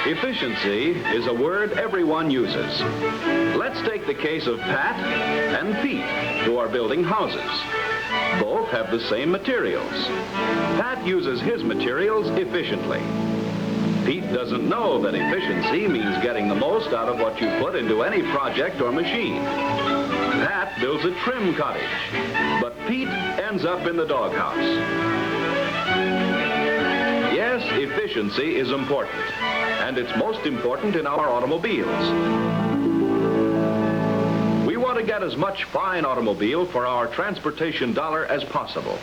Efficiency is a word everyone uses. Let's take the case of Pat and Pete, who are building houses. Both have the same materials. Pat uses his materials efficiently. Pete doesn't know that efficiency means getting the most out of what you put into any project or machine. Pat builds a trim cottage, but Pete ends up in the doghouse. Yes, efficiency is important, and it's most important in our automobiles. We want to get as much fine automobile for our transportation dollar as possible.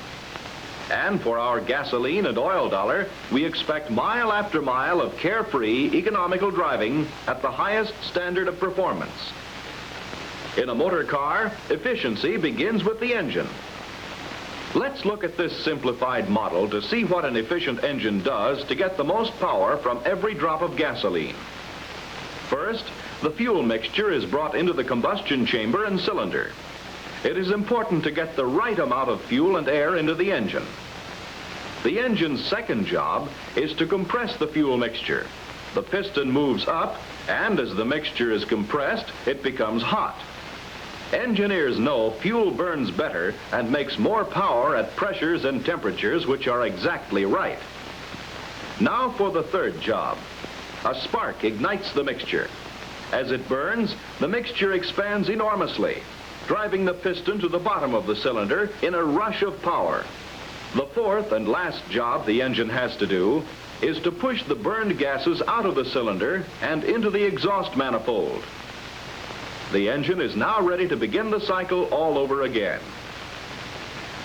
And for our gasoline and oil dollar, we expect mile after mile of carefree, economical driving at the highest standard of performance. In a motor car, efficiency begins with the engine. Let's look at this simplified model to see what an efficient engine does to get the most power from every drop of gasoline. First, the fuel mixture is brought into the combustion chamber and cylinder. It is important to get the right amount of fuel and air into the engine. The engine's second job is to compress the fuel mixture. The piston moves up, and as the mixture is compressed, it becomes hot. Engineers know fuel burns better and makes more power at pressures and temperatures which are exactly right. Now for the third job. A spark ignites the mixture. As it burns, the mixture expands enormously, driving the piston to the bottom of the cylinder in a rush of power. The fourth and last job the engine has to do is to push the burned gases out of the cylinder and into the exhaust manifold. The engine is now ready to begin the cycle all over again.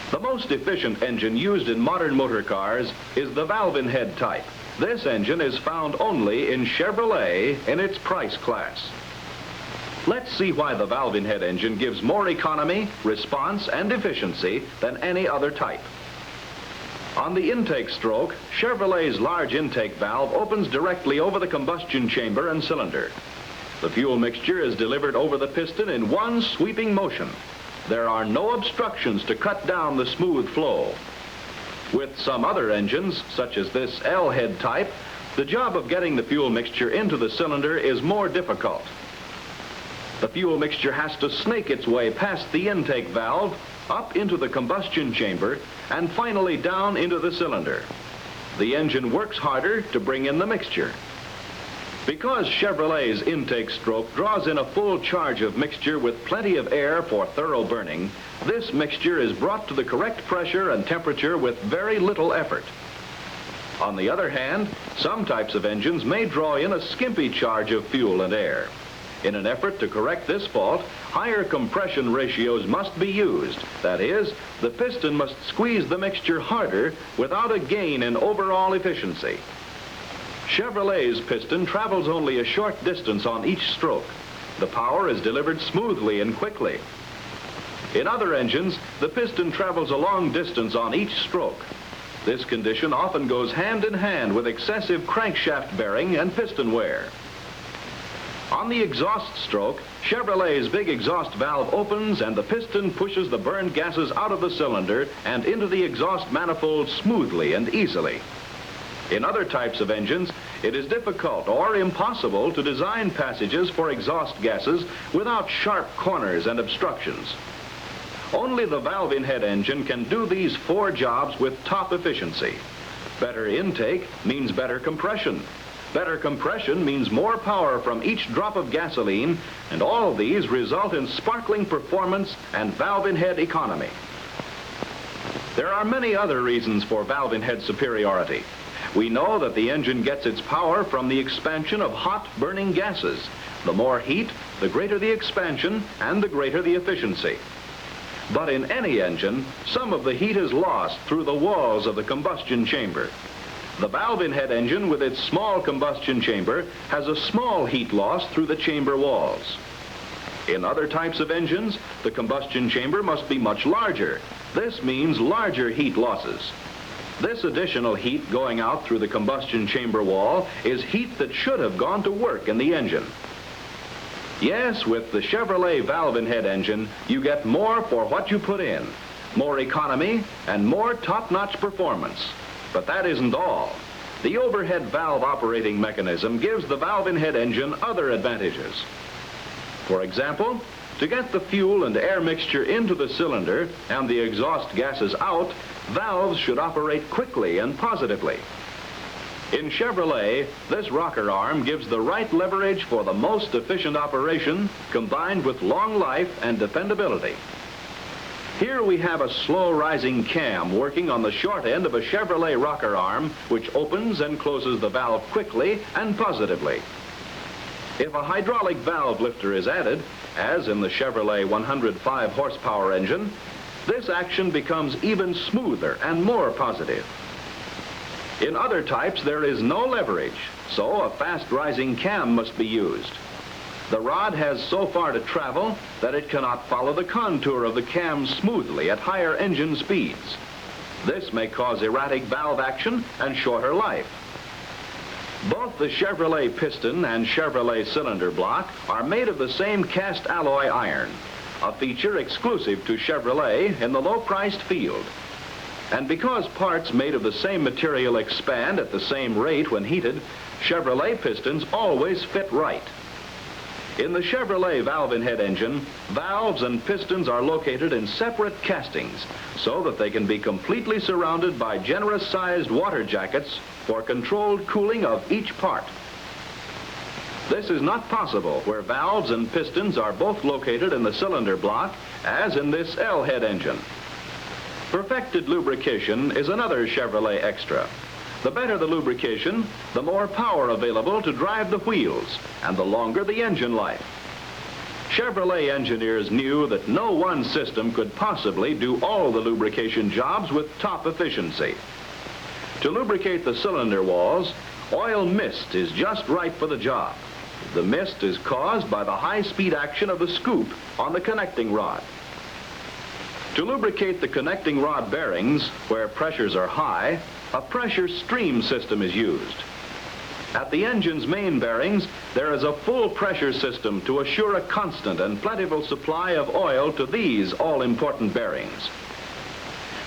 The most efficient engine used in modern motor cars is the valve-in-head type. This engine is found only in Chevrolet in its price class. Let's see why the valve-in-head engine gives more economy, response, and efficiency than any other type. On the intake stroke, Chevrolet's large intake valve opens directly over the combustion chamber and cylinder. The fuel mixture is delivered over the piston in one sweeping motion. There are no obstructions to cut down the smooth flow. With some other engines, such as this L-head type, the job of getting the fuel mixture into the cylinder is more difficult. The fuel mixture has to snake its way past the intake valve, up into the combustion chamber, and finally down into the cylinder. The engine works harder to bring in the mixture. Because Chevrolet's intake stroke draws in a full charge of mixture with plenty of air for thorough burning, this mixture is brought to the correct pressure and temperature with very little effort. On the other hand, some types of engines may draw in a skimpy charge of fuel and air. In an effort to correct this fault, higher compression ratios must be used. That is, the piston must squeeze the mixture harder without a gain in overall efficiency. Chevrolet's piston travels only a short distance on each stroke. The power is delivered smoothly and quickly. In other engines, the piston travels a long distance on each stroke. This condition often goes hand in hand with excessive crankshaft bearing and piston wear. On the exhaust stroke, Chevrolet's big exhaust valve opens and the piston pushes the burned gases out of the cylinder and into the exhaust manifold smoothly and easily. In other types of engines, it is difficult or impossible to design passages for exhaust gases without sharp corners and obstructions. Only the valve-in-head engine can do these four jobs with top efficiency. Better intake means better compression. Better compression means more power from each drop of gasoline, and all of these result in sparkling performance and valve-in-head economy. There are many other reasons for valve-in-head superiority. We know that the engine gets its power from the expansion of hot burning gases. The more heat, the greater the expansion and the greater the efficiency. But in any engine, some of the heat is lost through the walls of the combustion chamber. The valve-in-head engine with its small combustion chamber has a small heat loss through the chamber walls. In other types of engines, the combustion chamber must be much larger. This means larger heat losses. This additional heat going out through the combustion chamber wall is heat that should have gone to work in the engine. Yes, with the Chevrolet valve-in-head engine, you get more for what you put in, more economy and more top-notch performance. But that isn't all. The overhead valve operating mechanism gives the valve-in head engine other advantages. For example, to get the fuel and air mixture into the cylinder and the exhaust gases out, valves should operate quickly and positively. In Chevrolet, this rocker arm gives the right leverage for the most efficient operation, combined with long life and dependability. Here we have a slow-rising cam working on the short end of a Chevrolet rocker arm, which opens and closes the valve quickly and positively. If a hydraulic valve lifter is added, as in the Chevrolet 105 horsepower engine, this action becomes even smoother and more positive. In other types, there is no leverage, so a fast-rising cam must be used. The rod has so far to travel that it cannot follow the contour of the cam smoothly at higher engine speeds. This may cause erratic valve action and shorter life. Both the Chevrolet piston and Chevrolet cylinder block are made of the same cast alloy iron, a feature exclusive to Chevrolet in the low-priced field. And because parts made of the same material expand at the same rate when heated, Chevrolet pistons always fit right. In the Chevrolet valve-in head engine, valves and pistons are located in separate castings so that they can be completely surrounded by generous-sized water jackets for controlled cooling of each part. This is not possible where valves and pistons are both located in the cylinder block, as in this L-head engine. Perfected lubrication is another Chevrolet extra. The better the lubrication, the more power available to drive the wheels, and the longer the engine life. Chevrolet engineers knew that no one system could possibly do all the lubrication jobs with top efficiency. To lubricate the cylinder walls, oil mist is just right for the job. The mist is caused by the high-speed action of the scoop on the connecting rod. To lubricate the connecting rod bearings, where pressures are high, a pressure stream system is used. At the engine's main bearings, there is a full pressure system to assure a constant and plentiful supply of oil to these all-important bearings.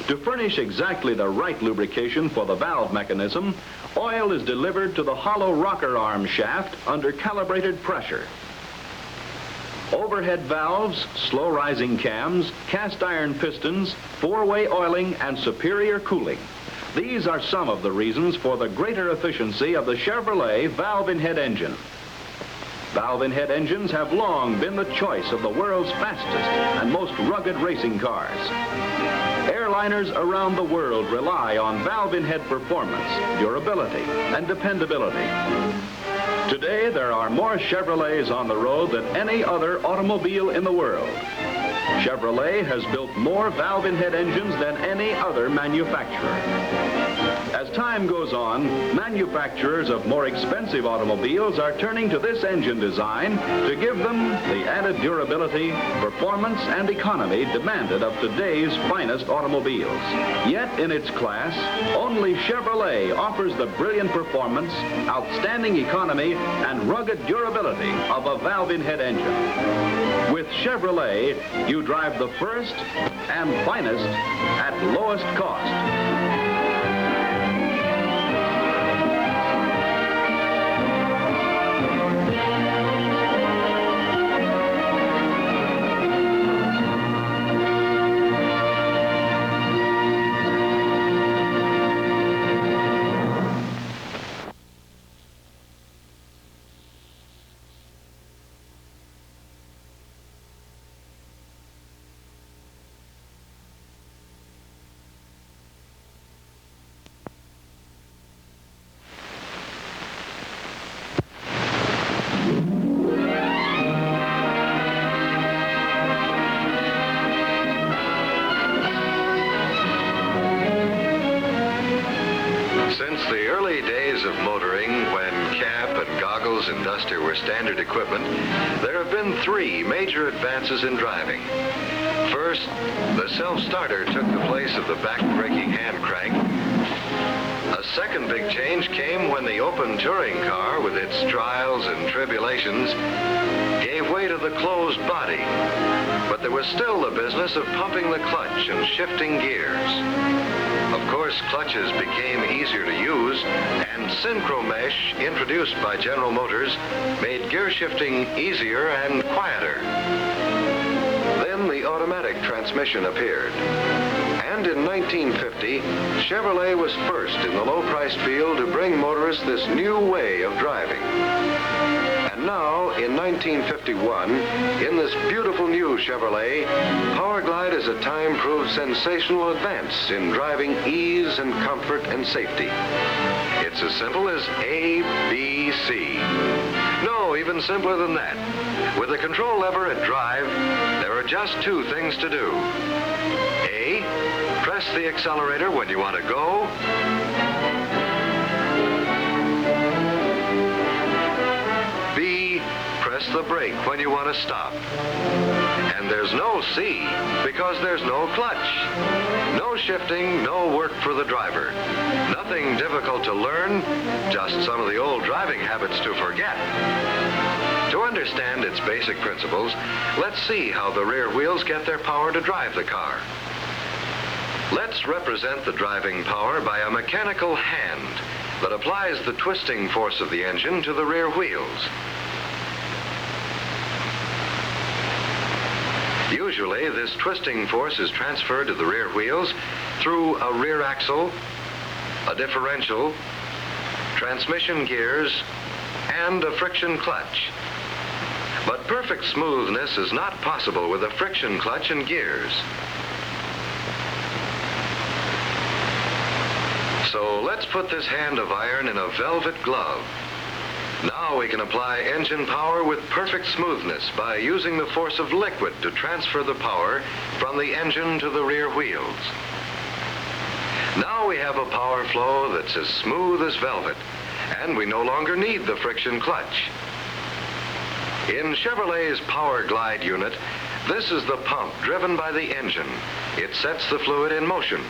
To furnish exactly the right lubrication for the valve mechanism, oil is delivered to the hollow rocker arm shaft under calibrated pressure. Overhead valves, slow-rising cams, cast iron pistons, four-way oiling, and superior cooling. These are some of the reasons for the greater efficiency of the Chevrolet valve-in head engine. Valve-in head engines have long been the choice of the world's fastest and most rugged racing cars. Airliners around the world rely on valve-in head performance, durability, and dependability. Today, there are more Chevrolets on the road than any other automobile in the world. Chevrolet has built more valve-in head engines than any other manufacturer. As time goes on, manufacturers of more expensive automobiles are turning to this engine design to give them the added durability, performance, and economy demanded of today's finest automobiles. Yet in its class, only Chevrolet offers the brilliant performance, outstanding economy, and rugged durability of a valve-in head engine. With Chevrolet, you drive the first and finest at lowest cost. Since the early days of motoring, when cap and goggles and duster were standard equipment, there have been three major advances in driving. First, the self-starter took the place of the back-braking hand crank. A second big change came when the open touring car, with its trials and tribulations, gave way to the closed body. But there was still the business of pumping the clutch and shifting gears. Of course, clutches became easier to use, and synchro mesh, introduced by General Motors, made gear shifting easier and quieter. Then the automatic transmission appeared. And in 1950, Chevrolet was first in the low-priced field to bring motorists this new way of driving. And now, in 1951, in this beautiful new Chevrolet, Power Glide is a time-proved sensational advance in driving ease and comfort and safety. It's as simple as A, B, C. No, even simpler than that. With the control lever at drive, there are just two things to do. A, press the accelerator when you want to go. B, press the brake when you want to stop. And there's no C, because there's no clutch. No shifting, no work for the driver. Nothing difficult to learn, just some of the old driving habits to forget. To understand its basic principles, let's see how the rear wheels get their power to drive the car. Let's represent the driving power by a mechanical hand that applies the twisting force of the engine to the rear wheels. Usually, this twisting force is transferred to the rear wheels through a rear axle, a differential, transmission gears, and a friction clutch. But perfect smoothness is not possible with a friction clutch and gears. So let's put this hand of iron in a velvet glove. Now we can apply engine power with perfect smoothness by using the force of liquid to transfer the power from the engine to the rear wheels. Now we have a power flow that's as smooth as velvet, and we no longer need the friction clutch. In Chevrolet's Power Glide unit, this is the pump driven by the engine. It sets the fluid in motion.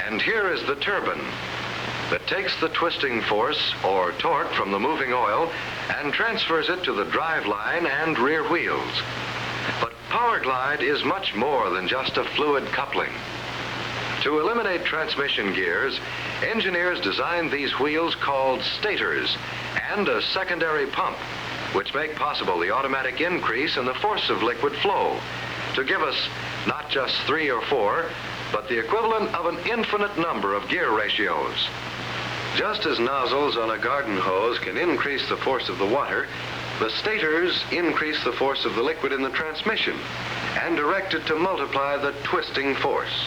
And here is the turbine that takes the twisting force or torque from the moving oil and transfers it to the drive line and rear wheels. But Power Glide is much more than just a fluid coupling. To eliminate transmission gears, engineers designed these wheels called stators and a secondary pump, which make possible the automatic increase in the force of liquid flow to give us not just 3 or 4, but the equivalent of an infinite number of gear ratios. Just as nozzles on a garden hose can increase the force of the water, the stators increase the force of the liquid in the transmission and direct it to multiply the twisting force.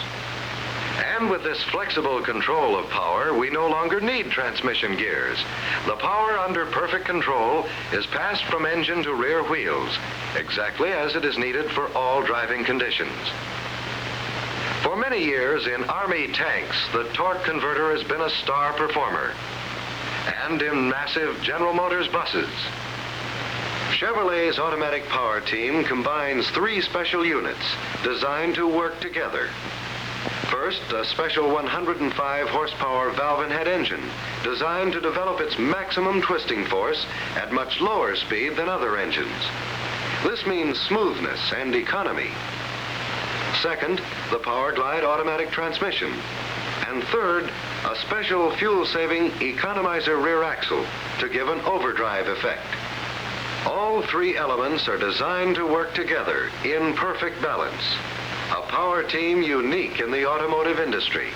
And with this flexible control of power, we no longer need transmission gears. The power under perfect control is passed from engine to rear wheels, exactly as it is needed for all driving conditions. For many years in Army tanks, the torque converter has been a star performer, and in massive General Motors buses. Chevrolet's automatic power team combines 3 special units designed to work together. First, a special 105 horsepower valve and head engine designed to develop its maximum twisting force at much lower speed than other engines. This means smoothness and economy. Second, the Power Glide automatic transmission. And third, a special fuel-saving economizer rear axle to give an overdrive effect. All 3 elements are designed to work together in perfect balance. A power team unique in the automotive industry.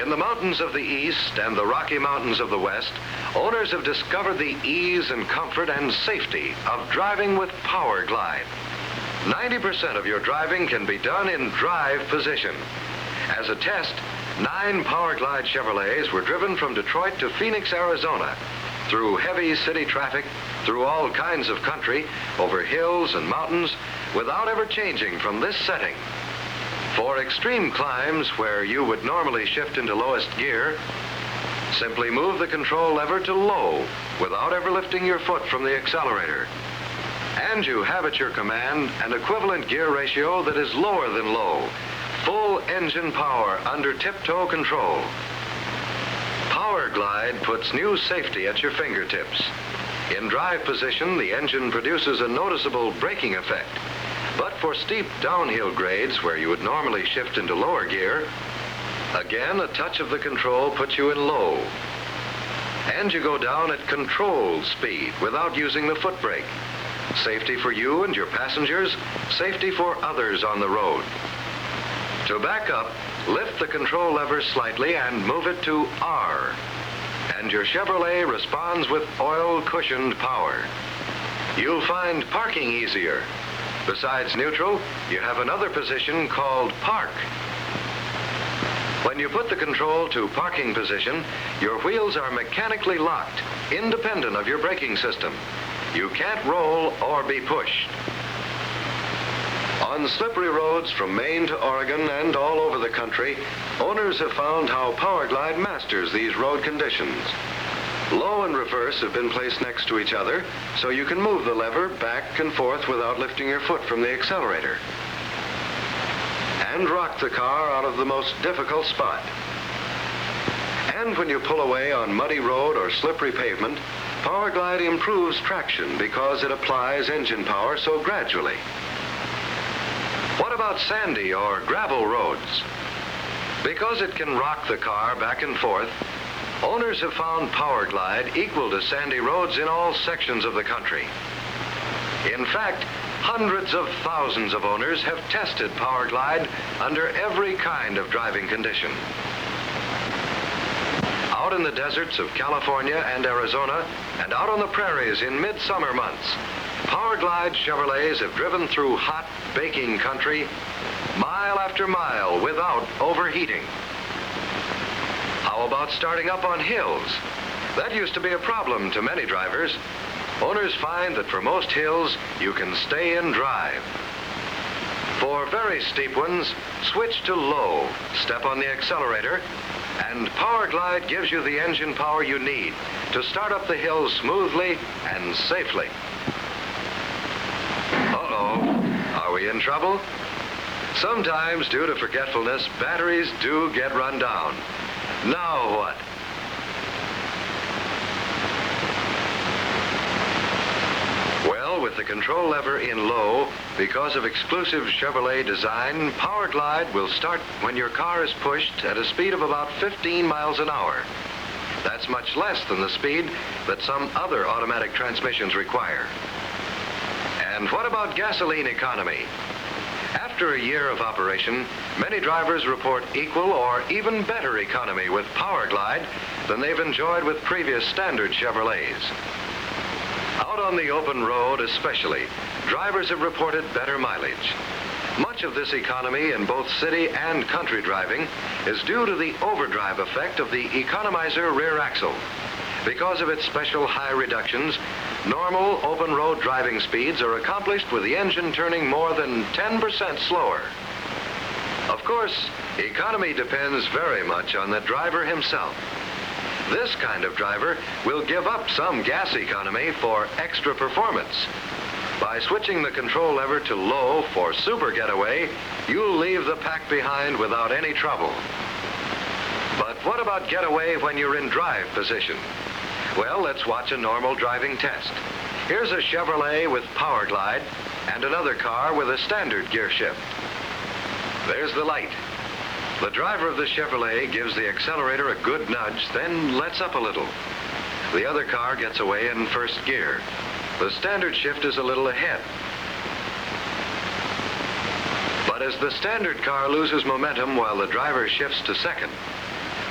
In the mountains of the East and the Rocky Mountains of the West, owners have discovered the ease and comfort and safety of driving with Power Glide. 90% of your driving can be done in drive position. As a test, 9 Power Glide Chevrolets were driven from Detroit to Phoenix, Arizona, through heavy city traffic, through all kinds of country, over hills and mountains, without ever changing from this setting. For extreme climbs where you would normally shift into lowest gear, simply move the control lever to low without ever lifting your foot from the accelerator. And you have at your command an equivalent gear ratio that is lower than low, full engine power under tip-toe control. Power Glide puts new safety at your fingertips. In drive position, the engine produces a noticeable braking effect. But for steep downhill grades where you would normally shift into lower gear, Again, a touch of the control puts you in low. And you go down at controlled speed without using the foot brake. Safety for you and your passengers, safety for others on the road. To back up, lift the control lever slightly and move it to R. And your Chevrolet responds with oil-cushioned power. You'll find parking easier. Besides neutral, you have another position called park. When you put the control to parking position, your wheels are mechanically locked, independent of your braking system. You can't roll or be pushed. On slippery roads from Maine to Oregon and all over the country, owners have found how Powerglide masters these road conditions. Low and reverse have been placed next to each other, so you can move the lever back and forth without lifting your foot from the accelerator. And rock the car out of the most difficult spot. And when you pull away on muddy road or slippery pavement, Powerglide improves traction because it applies engine power so gradually. What about sandy or gravel roads? Because it can rock the car back and forth, owners have found Powerglide equal to sandy roads in all sections of the country. In fact, hundreds of thousands of owners have tested Powerglide under every kind of driving condition. Out in the deserts of California and Arizona, and out on the prairies in midsummer months, Powerglide Chevrolets have driven through hot, baking country, mile after mile without overheating. How about starting up on hills? That used to be a problem to many drivers. Owners find that for most hills, you can stay and drive. For very steep ones, switch to low, step on the accelerator, and Powerglide gives you the engine power you need to start up the hills smoothly and safely. Uh-oh, are we in trouble? Sometimes, due to forgetfulness, batteries do get run down. Now what? Well, with the control lever in low, because of exclusive Chevrolet design, Powerglide will start when your car is pushed at a speed of about 15 miles an hour. That's much less than the speed that some other automatic transmissions require. And what about gasoline economy? After a year of operation, many drivers report equal or even better economy with Powerglide than they've enjoyed with previous standard Chevrolets. Out on the open road especially, drivers have reported better mileage. Much of this economy in both city and country driving is due to the overdrive effect of the economizer rear axle. Because of its special high reductions, normal open road driving speeds are accomplished with the engine turning more than 10% slower. Of course, economy depends very much on the driver himself. This kind of driver will give up some gas economy for extra performance. By switching the control lever to low for super getaway, you'll leave the pack behind without any trouble. But what about getaway when you're in drive position? Well, let's watch a normal driving test. Here's a Chevrolet with Powerglide and another car with a standard gear shift. There's the light. The driver of the Chevrolet gives the accelerator a good nudge, then lets up a little. The other car gets away in first gear. The standard shift is a little ahead. But as the standard car loses momentum while the driver shifts to second,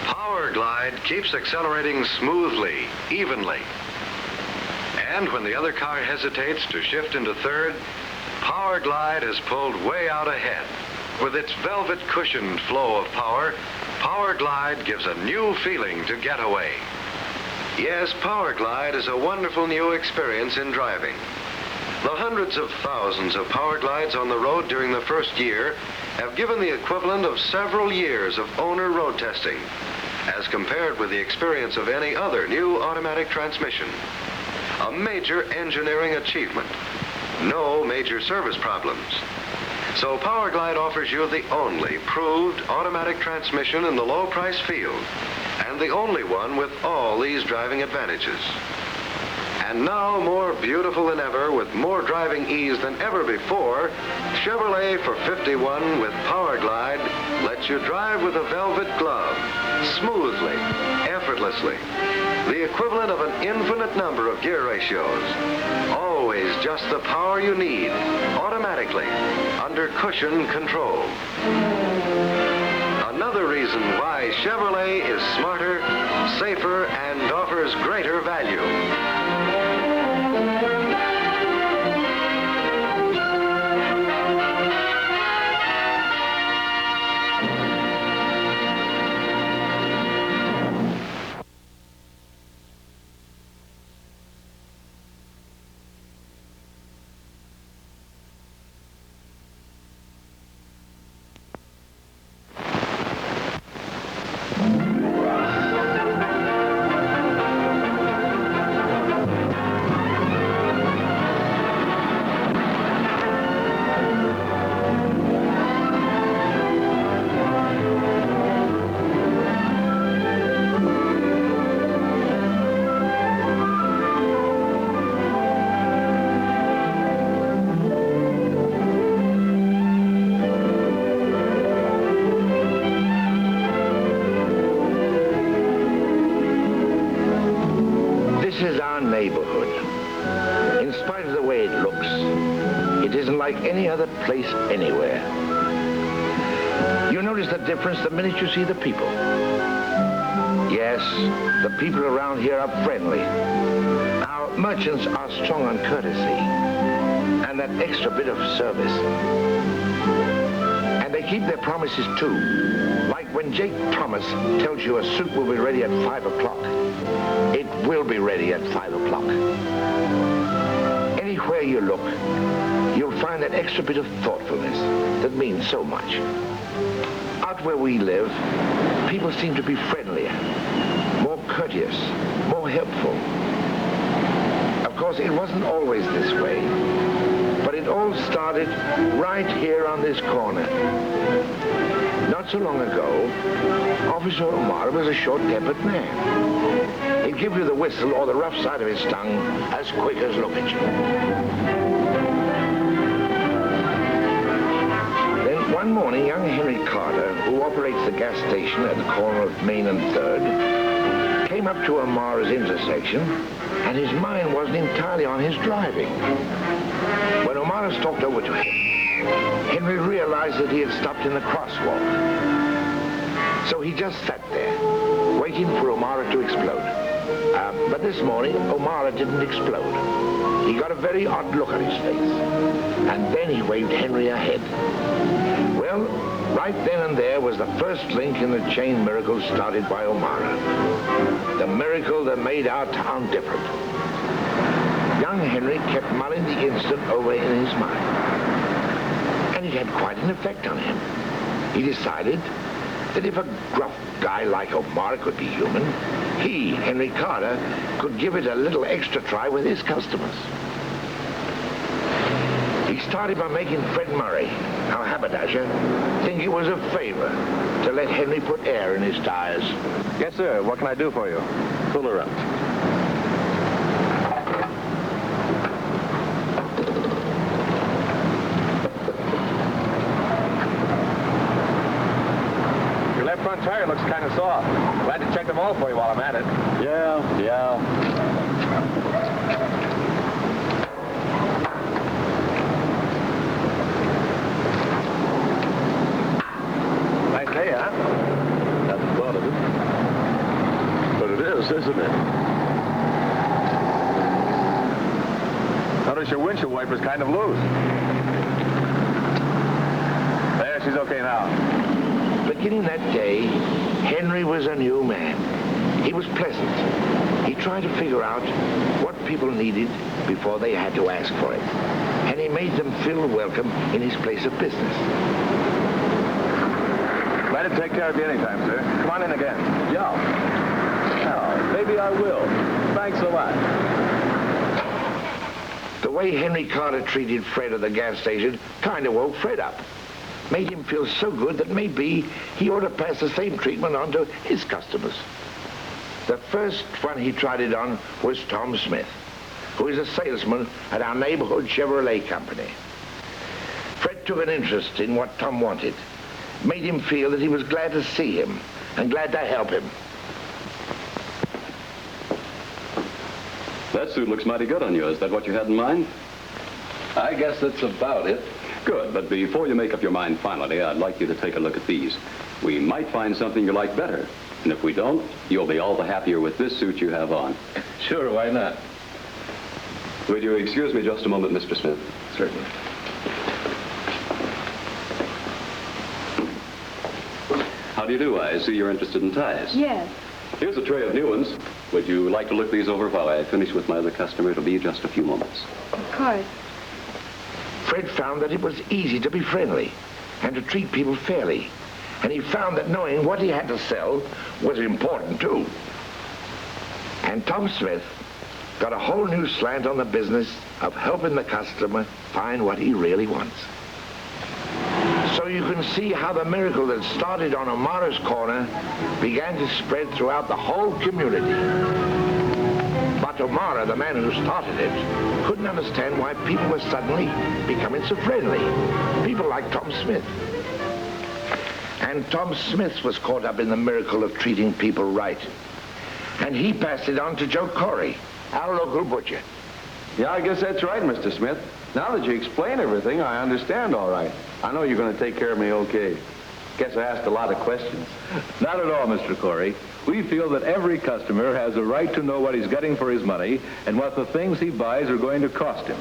Powerglide keeps accelerating smoothly, evenly. And when the other car hesitates to shift into third, Powerglide has pulled way out ahead. With its velvet cushioned flow of power, Powerglide gives a new feeling to getaway. Yes, Powerglide is a wonderful new experience in driving. The hundreds of thousands of Powerglides on the road during the first year have given the equivalent of several years of owner road testing, as compared with the experience of any other new automatic transmission. A major engineering achievement. No major service problems. So Powerglide offers you the only proved automatic transmission in the low-price field, and the only one with all these driving advantages. And now, more beautiful than ever, with more driving ease than ever before, Chevrolet for 51 with Power Glide lets you drive with a velvet glove, smoothly, effortlessly. The equivalent of an infinite number of gear ratios. Always just the power you need, automatically, under cushion control. Another reason why Chevrolet is smarter, safer, and offers greater value. This is our neighborhood. In spite of the way it looks, it isn't like any other place anywhere. You notice the difference the minute you see the people. Yes, the people around here are friendly. Our merchants are strong on courtesy and that extra bit of service. And they keep their promises too. Like when Jake Thomas tells you a suit will be ready at 5 o'clock. It will be ready at 5 o'clock. Anywhere you look, you'll find that extra bit of thoughtfulness that means so much. Out where we live, people seem to be friendlier, more courteous, more helpful. Of course, it wasn't always this way, but it all started right here on this corner. Not so long ago, Officer Omar was a short-tempered man. He'd give you the whistle or the rough side of his tongue as quick as look at you. Then one morning, young Henry Carter, who operates the gas station at the corner of Main and 3rd, came up to Omar's intersection, and his mind wasn't entirely on his driving. When Omar stalked over to him, Henry realized that he had stopped in the crosswalk. So he just sat there, waiting for Omar to explode. But this morning, Omar didn't explode. He got a very odd look on his face. And then he waved Henry ahead. Well, right then and there was the first link in the chain miracle started by Omar. The miracle that made our town different. Young Henry kept mulling the incident over in his mind. And it had quite an effect on him. He decided that if a gruff guy like Omar could be human, he, Henry Carter, could give it a little extra try with his customers. He started by making Fred Murray, our haberdasher, think it was a favor to let Henry put air in his tires. Yes, sir. What can I do for you? Pull her up. Front tire looks kind of soft. Glad to check them all for you while I'm at it. Yeah. Nice day, huh? Hadn't thought of it. But it is, isn't it? Notice your windshield wiper's kind of loose. There, she's okay now. Beginning that day, Henry was a new man. He was pleasant. He tried to figure out what people needed before they had to ask for it. And he made them feel welcome in his place of business. Glad to take care of you anytime, sir. Come on in again. Yeah. Oh, maybe I will. Thanks a lot. The way Henry Carter treated Fred at the gas station kind of woke Fred up. Made him feel so good that maybe he ought to pass the same treatment on to his customers. The first one he tried it on was Tom Smith. who is a salesman at our neighborhood Chevrolet company. Fred took an interest in what Tom wanted, made him feel that he was glad to see him and glad to help him. That suit looks mighty good on you. Is that what you had in mind? I guess that's about it. Good, but before you make up your mind finally, I'd like you to take a look at these. We might find something you like better. And if we don't, you'll be all the happier with this suit you have on. Sure, why not? Would you excuse me just a moment, Mr. Smith? Certainly. How do you do? I see you're interested in ties. Yes. Here's a tray of new ones. Would you like to look these over while I finish with my other customer? It'll be just a few moments. Of course. Fred found that it was easy to be friendly and to treat people fairly. And he found that knowing what he had to sell was important too. And Tom Smith got a whole new slant on the business of helping the customer find what he really wants. So you can see how the miracle that started on O'Mara's corner began to spread throughout the whole community. But O'Mara, the man who started it, couldn't understand why people were suddenly becoming so friendly. People like Tom Smith. And Tom Smith was caught up in the miracle of treating people right. And he passed it on to Joe Corey, our local butcher. Yeah, I guess that's right, Mr. Smith. Now that you explain everything, I understand all right. I know you're going to take care of me okay. Guess I asked a lot of questions. Not at all, Mr. Corey. We feel that every customer has a right to know what he's getting for his money and what the things he buys are going to cost him.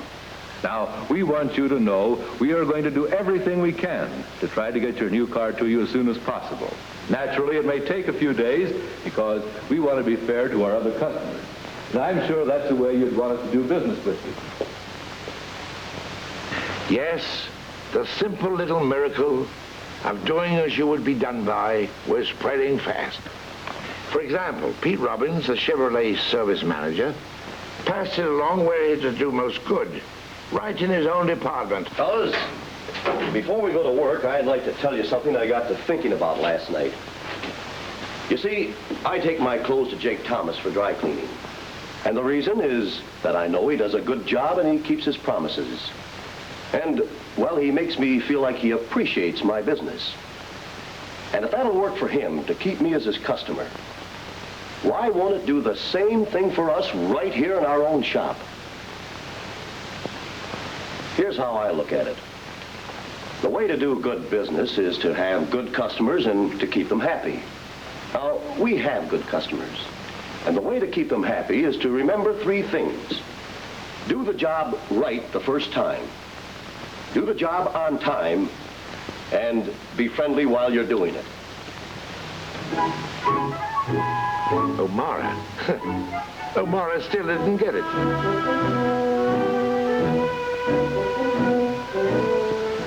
Now, we want you to know we are going to do everything we can to try to get your new car to you as soon as possible. Naturally, it may take a few days because we want to be fair to our other customers. And I'm sure that's the way you'd want us to do business with you. Yes, the simple little miracle of doing as you would be done by was spreading fast. For example, Pete Robbins, the Chevrolet service manager, passed it along where it would do most good, right in his own department. Fellas, before we go to work, I'd like to tell you something I got to thinking about last night. You see, I take my clothes to Jake Thomas for dry cleaning. And the reason is that I know he does a good job and he keeps his promises. And, well, he makes me feel like he appreciates my business. And if that'll work for him to keep me as his customer, why won't it do the same thing for us right here in our own shop? Here's how I look at it. The way to do good business is to have good customers and to keep them happy. Now, we have good customers. And the way to keep them happy is to remember three things. Do the job right the first time. Do the job on time. And be friendly while you're doing it. O'Mara. O'Mara still didn't get it.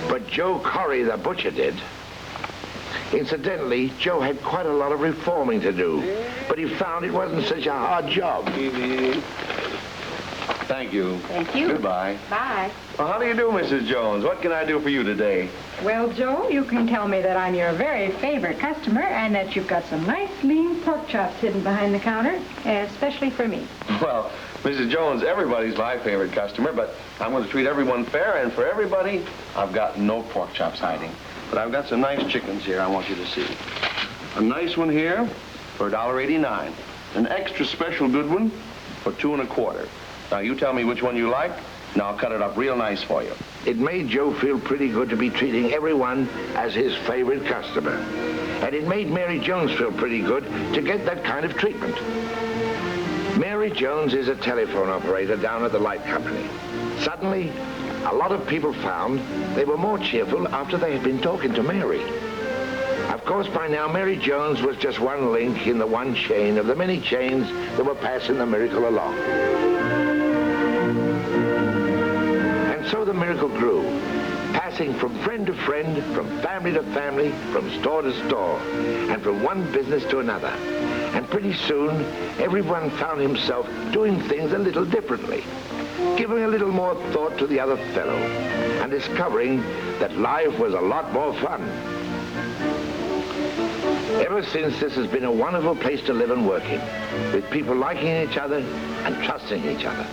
But Joe Corey, the butcher, did. Incidentally, Joe had quite a lot of reforming to do, but he found it wasn't such a hard job. Thank you. Thank you. Goodbye. Bye. Well, how do you do, Mrs. Jones? What can I do for you today? Well, Joe, you can tell me that I'm your very favorite customer and that you've got some nice lean pork chops hidden behind the counter, especially for me. Well, Mrs. Jones, everybody's my favorite customer, but I'm going to treat everyone fair, and for everybody, I've got no pork chops hiding. But I've got some nice chickens here I want you to see. A nice one here for $1.89. An extra special good one for $2 1/4. Now, you tell me which one you like, and I'll cut it up real nice for you. It made Joe feel pretty good to be treating everyone as his favorite customer. And it made Mary Jones feel pretty good to get that kind of treatment. Mary Jones is a telephone operator down at the light company. Suddenly, a lot of people found they were more cheerful after they had been talking to Mary. Of course, by now, Mary Jones was just one link in the one chain of the many chains that were passing the miracle along. And so the miracle grew, passing from friend to friend, from family to family, from store to store, and from one business to another. And pretty soon, everyone found himself doing things a little differently, giving a little more thought to the other fellow, and discovering that life was a lot more fun. Ever since, this has been a wonderful place to live and work in, with people liking each other and trusting each other.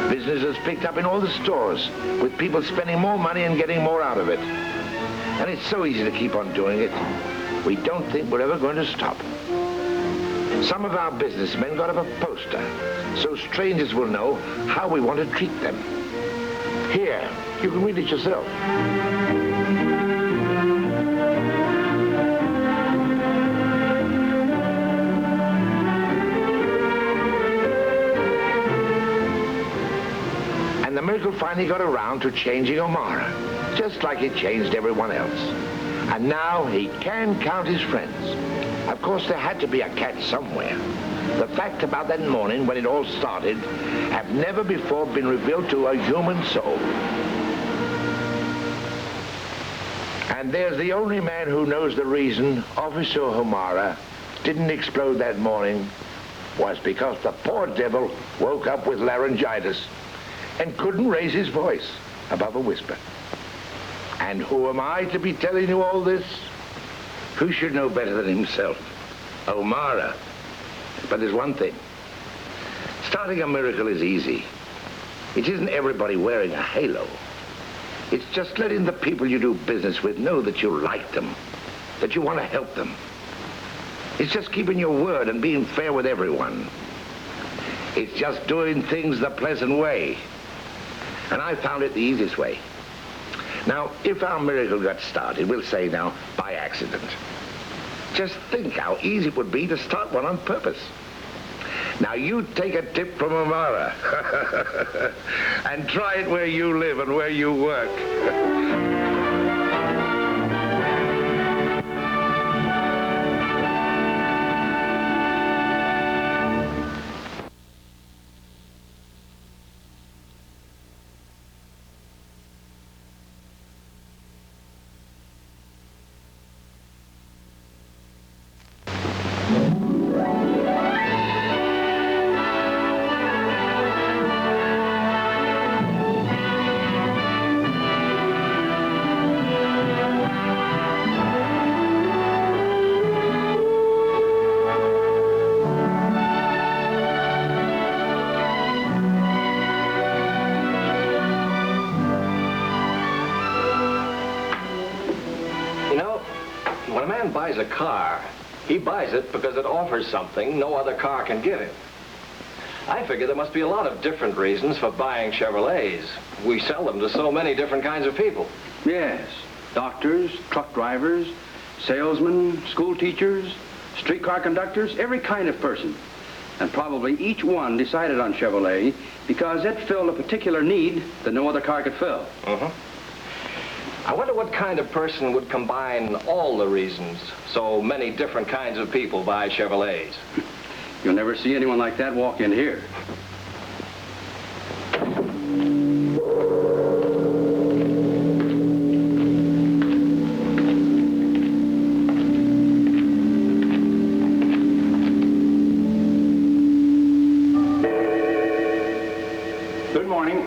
Business has picked up in all the stores, with people spending more money and getting more out of it. And it's so easy to keep on doing it. We don't think we're ever going to stop. Some of our businessmen got up a poster, so strangers will know how we want to treat them. Here, you can read it yourself. And the miracle finally got around to changing O'Mara, just like it changed everyone else. And now he can count his friends. Of course, there had to be a catch somewhere. The fact about that morning when it all started have never before been revealed to a human soul. And there's the only man who knows the reason Officer O'Mara didn't explode that morning was because the poor devil woke up with laryngitis and couldn't raise his voice above a whisper. And who am I to be telling you all this? Who should know better than himself? O'Mara. But there's one thing. Starting a miracle is easy. It isn't everybody wearing a halo. It's just letting the people you do business with know that you like them, that you want to help them. It's just keeping your word and being fair with everyone. It's just doing things the pleasant way. And I found it the easiest way. Now, if our miracle got started, we'll say now, by accident. Just think how easy it would be to start one on purpose. Now, you take a tip from O'Mara and try it where you live and where you work. Buys a car, he buys it because it offers something no other car can give him. I figure there must be a lot of different reasons for buying Chevrolets. We sell them to so many different kinds of people. Yes, doctors, truck drivers, salesmen, school teachers, streetcar conductors, every kind of person. And probably each one decided on Chevrolet because it filled a particular need that no other car could fill. I wonder what kind of person would combine all the reasons so many different kinds of people buy Chevrolets. You'll never see anyone like that walk in here. Good morning.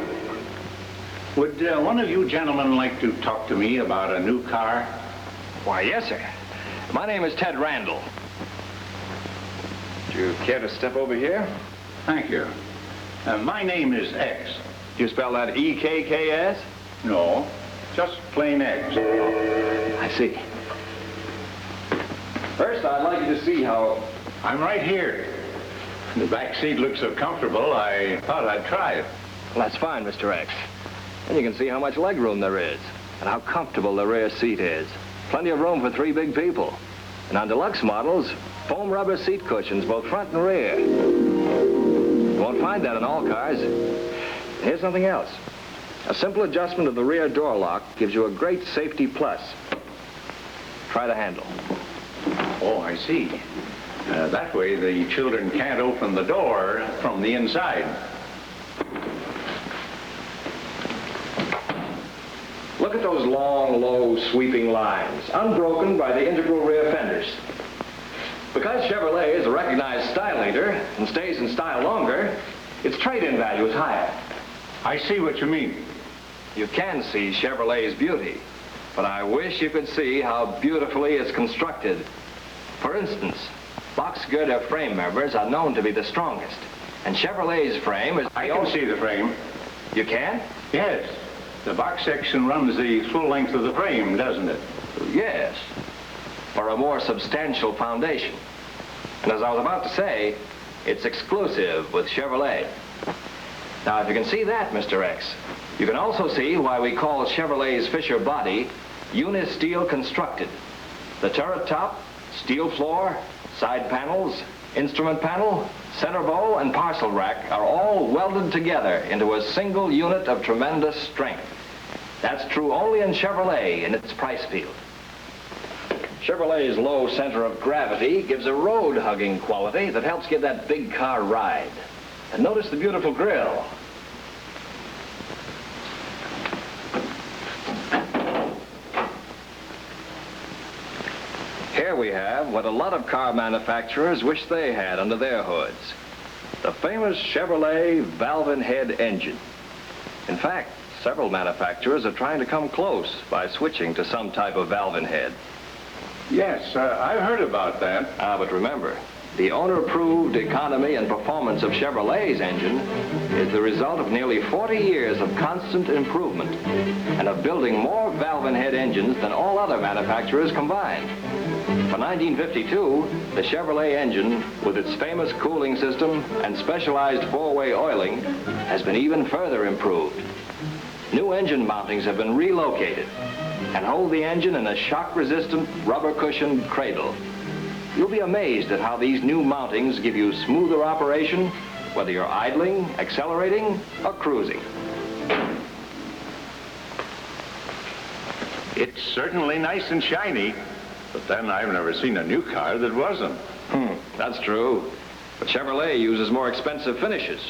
Would one of you gentlemen like to talk to me about a new car? Why, yes, sir. My name is Ted Randall. Do you care to step over here? Thank you. My name is X. Do you spell that E-K-K-S? No, just plain X. I see. First, I'd like you to see how... I'm right here. The back seat looks so comfortable, I thought I'd try it. Well, that's fine, Mr. X. And you can see how much legroom there is and how comfortable the rear seat is. Plenty of room for 3 big people. And on deluxe models, foam rubber seat cushions, both front and rear. You won't find that in all cars. And here's something else. A simple adjustment of the rear door lock gives you a great safety plus. Try the handle. Oh, I see. That way the children can't open the door from the inside. Look at those long, low, sweeping lines, unbroken by the integral rear fenders. Because Chevrolet is a recognized style leader and stays in style longer, its trade-in value is higher. I see what you mean. You can see Chevrolet's beauty, but I wish you could see how beautifully it's constructed. For instance, box girder frame members are known to be the strongest. And Chevrolet's frame is... I can see the frame. You can? Yes. The box section runs the full length of the frame, doesn't it? Yes. For a more substantial foundation. And as I was about to say, it's exclusive with Chevrolet. Now, if you can see that, Mr. X, you can also see why we call Chevrolet's Fisher body uni-steel constructed. The turret top, steel floor, side panels, instrument panel, center bow, and parcel rack are all welded together into a single unit of tremendous strength. That's true only in Chevrolet in its price field. Chevrolet's low center of gravity gives a road-hugging quality that helps give that big car ride. And notice the beautiful grille. Here we have what a lot of car manufacturers wish they had under their hoods. The famous Chevrolet valve-in-head engine. In fact, several manufacturers are trying to come close by switching to some type of valve-in-head. Yes, I've heard about that. But remember, the owner-approved economy and performance of Chevrolet's engine is the result of nearly 40 years of constant improvement and of building more valve-in-head engines than all other manufacturers combined. For 1952, the Chevrolet engine, with its famous cooling system and specialized four-way oiling, has been even further improved. New engine mountings have been relocated and hold the engine in a shock-resistant, rubber-cushioned cradle. You'll be amazed at how these new mountings give you smoother operation, whether you're idling, accelerating, or cruising. It's certainly nice and shiny, but then I've never seen a new car that wasn't. That's true. But Chevrolet uses more expensive finishes.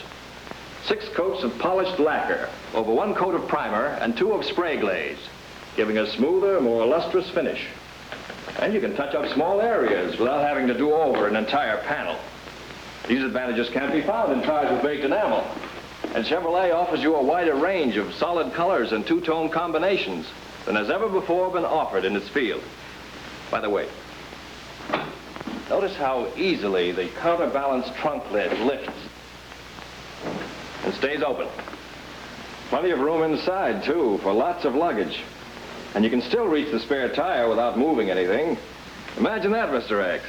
6 coats of polished lacquer over 1 coat of primer and 2 of spray glaze, giving a smoother, more lustrous finish. And you can touch up small areas without having to do over an entire panel. These advantages can't be found in cars with baked enamel. And Chevrolet offers you a wider range of solid colors and two-tone combinations than has ever before been offered in its field. By the way, notice how easily the counterbalanced trunk lid lifts and stays open. Plenty of room inside, too, for lots of luggage. And you can still reach the spare tire without moving anything. Imagine that, Mr. X.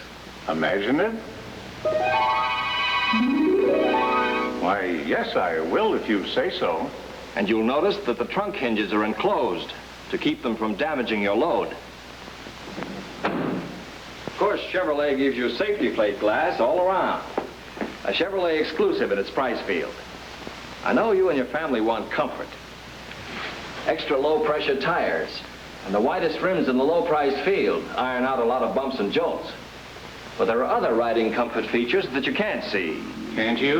Imagine it? Why, yes, I will if you say so. And you'll notice that the trunk hinges are enclosed to keep them from damaging your load. Of course, Chevrolet gives you safety plate glass all around. A Chevrolet exclusive in its price field. I know you and your family want comfort. Extra low-pressure tires and the widest rims in the low-price field iron out a lot of bumps and jolts. But there are other riding comfort features that you can't see. Can't you?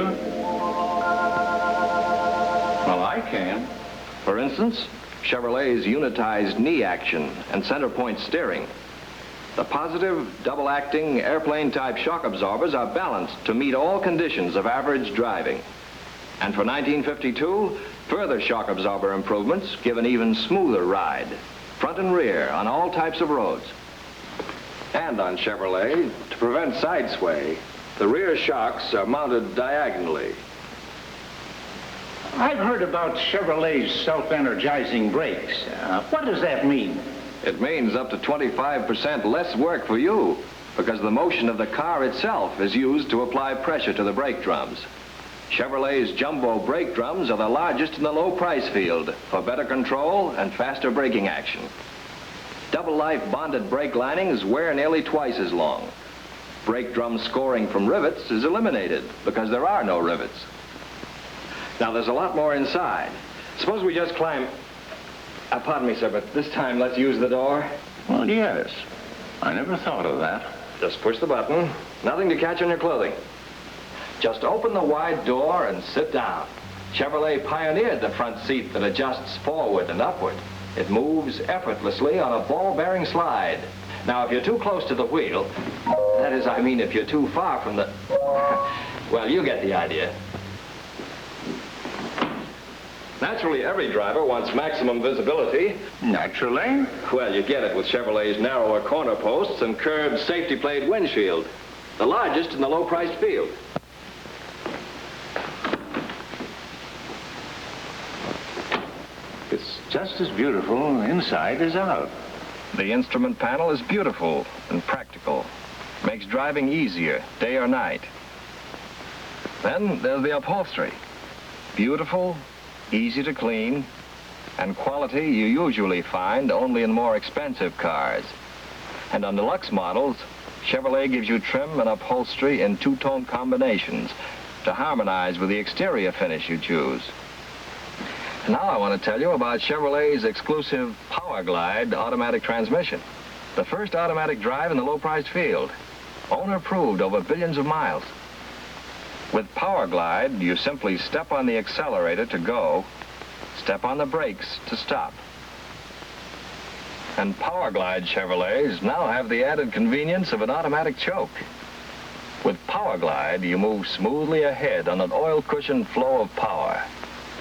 Well, I can. For instance, Chevrolet's unitized knee action and center point steering. The positive, double-acting, airplane-type shock absorbers are balanced to meet all conditions of average driving. And for 1952, further shock absorber improvements give an even smoother ride, front and rear, on all types of roads. And on Chevrolet, to prevent side sway, the rear shocks are mounted diagonally. I've heard about Chevrolet's self-energizing brakes. What does that mean? It means up to 25% less work for you, because the motion of the car itself is used to apply pressure to the brake drums. Chevrolet's jumbo brake drums are the largest in the low price field for better control and faster braking action. Double life bonded brake linings wear nearly twice as long. Brake drum scoring from rivets is eliminated because there are no rivets. Now there's a lot more inside. Suppose we just climb... pardon me, sir, but this time let's use the door. Well, yes. I never thought of that. Just push the button. Nothing to catch on your clothing. Just open the wide door and sit down. Chevrolet pioneered the front seat that adjusts forward and upward. It moves effortlessly on a ball-bearing slide. Now, if you're too close to the wheel, that is, I mean, if you're too far from the... well, you get the idea. Naturally, every driver wants maximum visibility. Naturally? Well, you get it with Chevrolet's narrower corner posts and curved safety plate windshield, the largest in the low-priced field. It's just as beautiful inside as out. The instrument panel is beautiful and practical. Makes driving easier, day or night. Then there's the upholstery. Beautiful, easy to clean, and quality you usually find only in more expensive cars. And on deluxe models, Chevrolet gives you trim and upholstery in two-tone combinations to harmonize with the exterior finish you choose. Now I want to tell you about Chevrolet's exclusive Power Glide automatic transmission. The first automatic drive in the low-priced field. Owner proved over billions of miles. With Power Glide, you simply step on the accelerator to go, step on the brakes to stop. And Power Glide Chevrolets now have the added convenience of an automatic choke. With Power Glide, you move smoothly ahead on an oil-cushioned flow of power.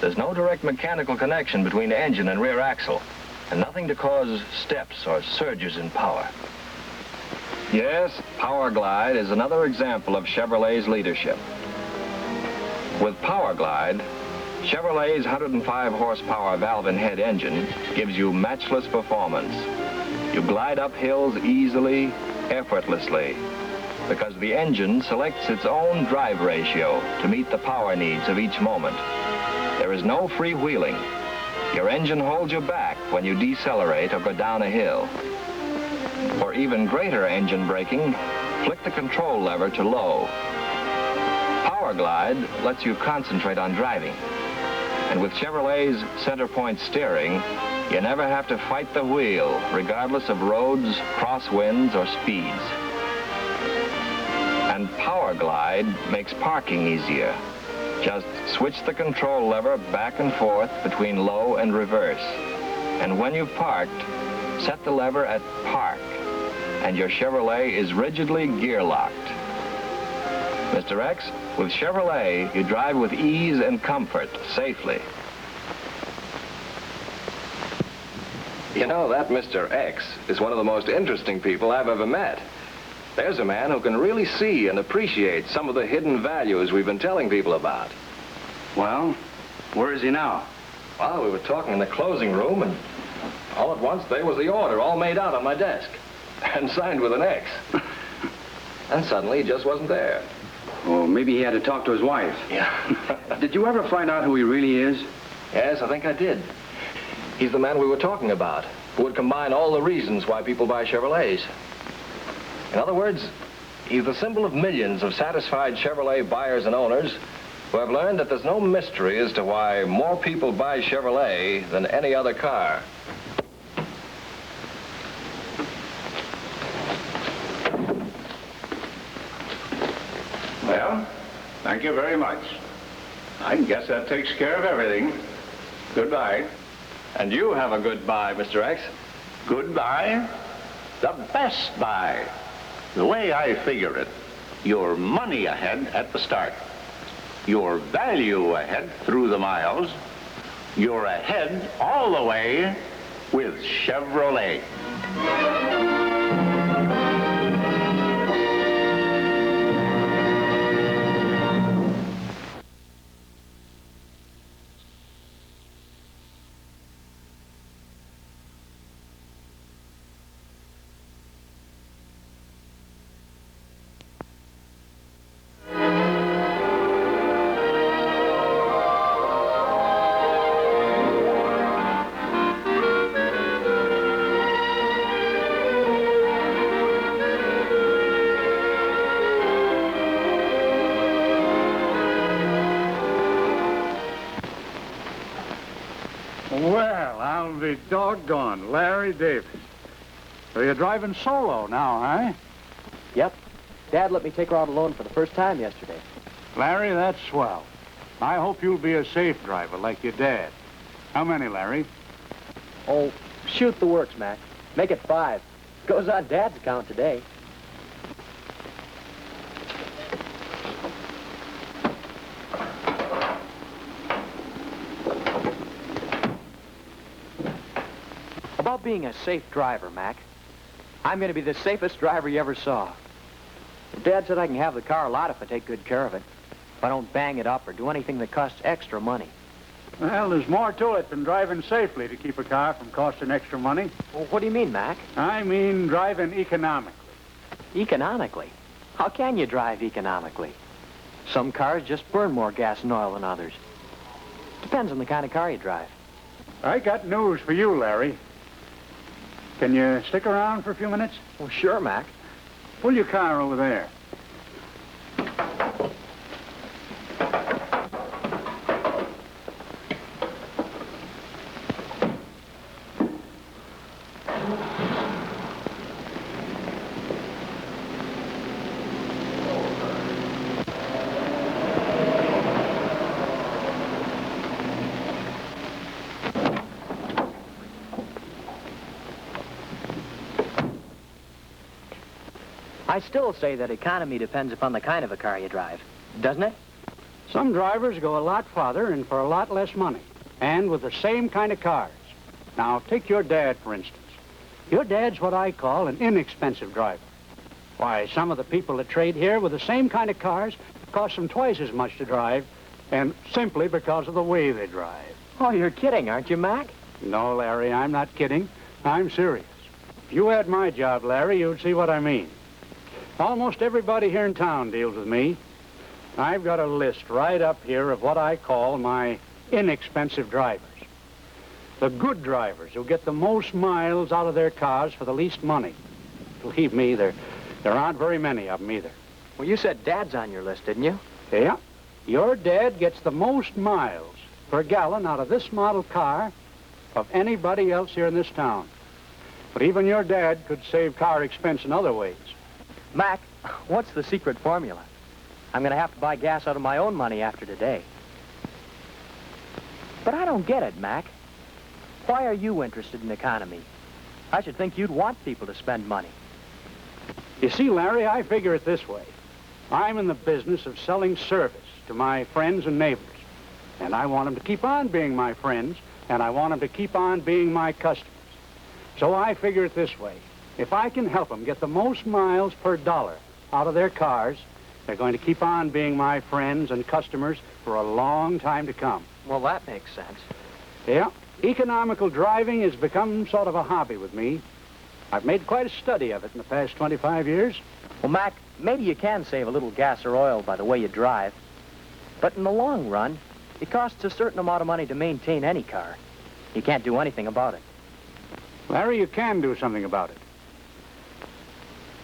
There's no direct mechanical connection between the engine and rear axle, and nothing to cause steps or surges in power. Yes, Power Glide is another example of Chevrolet's leadership. With Power Glide, Chevrolet's 105 horsepower valve-in-head engine gives you matchless performance. You glide up hills easily, effortlessly, because the engine selects its own drive ratio to meet the power needs of each moment. There is no freewheeling. Your engine holds you back when you decelerate or go down a hill. For even greater engine braking, flick the control lever to low. Power Glide lets you concentrate on driving. And with Chevrolet's center point steering, you never have to fight the wheel, regardless of roads, crosswinds, or speeds. And Power Glide makes parking easier. Just switch the control lever back and forth between low and reverse. And when you've parked, set the lever at park, and your Chevrolet is rigidly gear locked. Mr. X, with Chevrolet, you drive with ease and comfort, safely. You know, that Mr. X is one of the most interesting people I've ever met. There's a man who can really see and appreciate some of the hidden values we've been telling people about. Well, where is he now? Well, we were talking in the closing room, and all at once there was the order all made out on my desk and signed with an X. And suddenly he just wasn't there. Oh, maybe he had to talk to his wife. Yeah. Did you ever find out who he really is? Yes, I think I did. He's the man we were talking about, who would combine all the reasons why people buy Chevrolets. In other words, he's the symbol of millions of satisfied Chevrolet buyers and owners who have learned that there's no mystery as to why more people buy Chevrolet than any other car. Well, thank you very much. I guess that takes care of everything. Goodbye. And you have a good buy, Mr. X. Goodbye? The best buy. The way I figure it, your money ahead at the start, your value ahead through the miles, you're ahead all the way with Chevrolet. Well, I'll be doggone. Larry Davis. So you're driving solo now, huh? Yep. Dad let me take her out alone for the first time yesterday. Larry, that's swell. I hope you'll be a safe driver like your dad. How many, Larry? Oh, shoot the works, Mac. Make it 5. Goes on Dad's account today. About being a safe driver, Mac. I'm going to be the safest driver you ever saw. Dad said I can have the car a lot if I take good care of it. If I don't bang it up or do anything that costs extra money. Well, there's more to it than driving safely to keep a car from costing extra money. Well, what do you mean, Mac? I mean driving economically. Economically? How can you drive economically? Some cars just burn more gas and oil than others. Depends on the kind of car you drive. I got news for you, Larry. Can you stick around for a few minutes? Well, sure, Mac. Pull your car over there. I still say that economy depends upon the kind of a car you drive, doesn't it? Some drivers go a lot farther and for a lot less money, and with the same kind of cars. Now, take your dad, for instance. Your dad's what I call an inexpensive driver. Why, some of the people that trade here with the same kind of cars cost them twice as much to drive, and simply because of the way they drive. Oh, you're kidding, aren't you, Mac? No, Larry, I'm not kidding. I'm serious. If you had my job, Larry, you'd see what I mean. Almost everybody here in town deals with me. I've got a list right up here of what I call my inexpensive drivers. The good drivers who get the most miles out of their cars for the least money. Believe me, there aren't very many of them either. Well, you said Dad's on your list, didn't you? Yeah. Your dad gets the most miles per gallon out of this model car of anybody else here in this town. But even your dad could save car expense in other ways. Mac, what's the secret formula? I'm going to have to buy gas out of my own money after today. But I don't get it, Mac. Why are you interested in economy? I should think you'd want people to spend money. You see, Larry, I figure it this way. I'm in the business of selling service to my friends and neighbors. And I want them to keep on being my friends, and I want them to keep on being my customers. So I figure it this way. If I can help them get the most miles per dollar out of their cars, they're going to keep on being my friends and customers for a long time to come. Well, that makes sense. Yeah. Economical driving has become sort of a hobby with me. I've made quite a study of it in the past 25 years. Well, Mac, maybe you can save a little gas or oil by the way you drive. But in the long run, it costs a certain amount of money to maintain any car. You can't do anything about it. Larry, you can do something about it.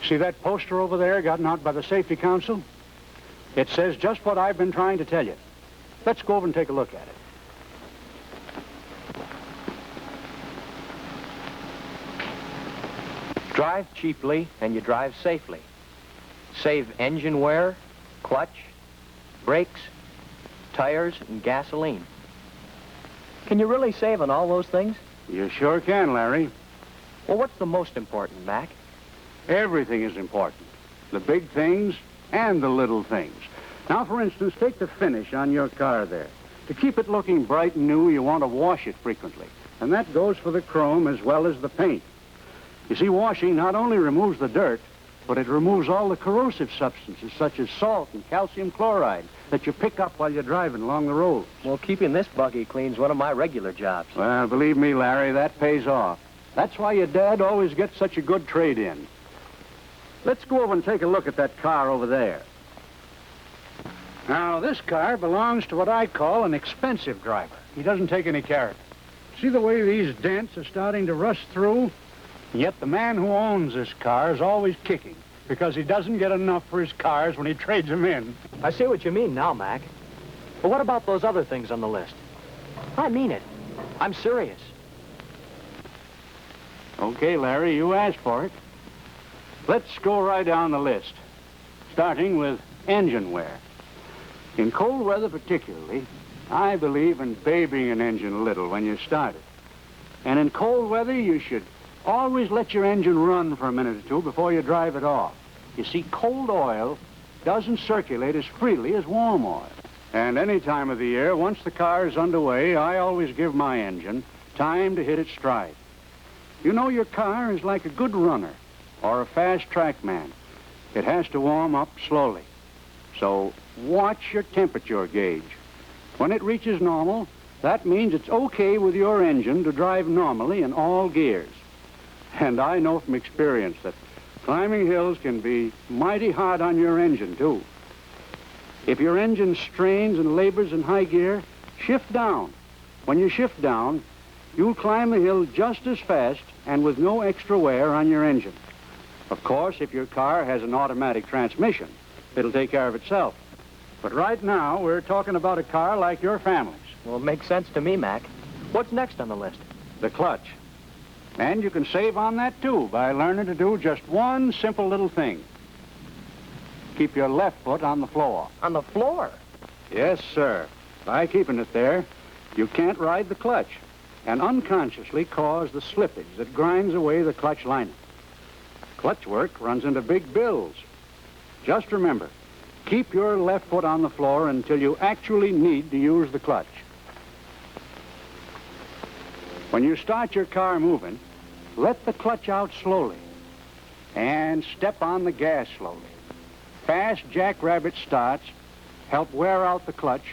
See that poster over there gotten out by the Safety Council? It says just what I've been trying to tell you. Let's go over and take a look at it. Drive cheaply and you drive safely. Save engine wear, clutch, brakes, tires, and gasoline. Can you really save on all those things? You sure can, Larry. Well, what's the most important, Mac? Everything is important. The big things and the little things. Now, for instance, take the finish on your car there. To keep it looking bright and new, you want to wash it frequently. And that goes for the chrome as well as the paint. You see, washing not only removes the dirt, but it removes all the corrosive substances, such as salt and calcium chloride, that you pick up while you're driving along the road. Well, keeping this buggy clean's one of my regular jobs. Well, believe me, Larry, that pays off. That's why your dad always gets such a good trade-in. Let's go over and take a look at that car over there. Now, this car belongs to what I call an expensive driver. He doesn't take any care of it. See the way these dents are starting to rust through? Yet the man who owns this car is always kicking because he doesn't get enough for his cars when he trades them in. I see what you mean now, Mac. But what about those other things on the list? I mean it. I'm serious. Okay, Larry, you asked for it. Let's go right down the list, starting with engine wear. In cold weather particularly, I believe in babying an engine a little when you start it. And in cold weather, you should always let your engine run for a minute or two before you drive it off. You see, cold oil doesn't circulate as freely as warm oil. And any time of the year, once the car is underway, I always give my engine time to hit its stride. You know, your car is like a good runner or a fast track man. It has to warm up slowly. So watch your temperature gauge. When it reaches normal, That means it's okay with your engine to drive normally in all gears. And I know from experience that climbing hills can be mighty hard on your engine, too. If your engine strains and labors in high gear, shift down. When you shift down, you'll climb the hill just as fast and with no extra wear on your engine. Of course, if your car has an automatic transmission, it'll take care of itself. But right now, we're talking about a car like your family's. Well, it makes sense to me, Mac. What's next on the list? The clutch. And you can save on that, too, by learning to do just one simple little thing. Keep your left foot on the floor. On the floor? Yes, sir. By keeping it there, you can't ride the clutch and unconsciously cause the slippage that grinds away the clutch lining. Clutch work runs into big bills. Just remember, keep your left foot on the floor until you actually need to use the clutch. When you start your car moving, let the clutch out slowly and step on the gas slowly. Fast jackrabbit starts help wear out the clutch,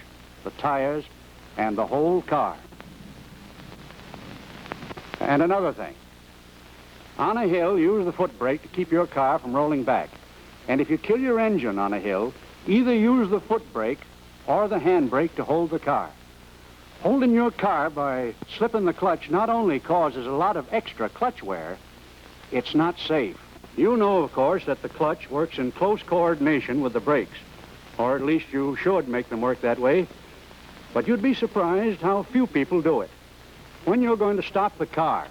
the tires, and the whole car. And another thing, on a hill, use the foot brake to keep your car from rolling back. And if you kill your engine on a hill, either use the foot brake or the handbrake to hold the car. Holding your car by slipping the clutch not only causes a lot of extra clutch wear, it's not safe. You know, of course, that the clutch works in close coordination with the brakes, or at least you should make them work that way. But you'd be surprised how few people do it. When you're going to stop the car,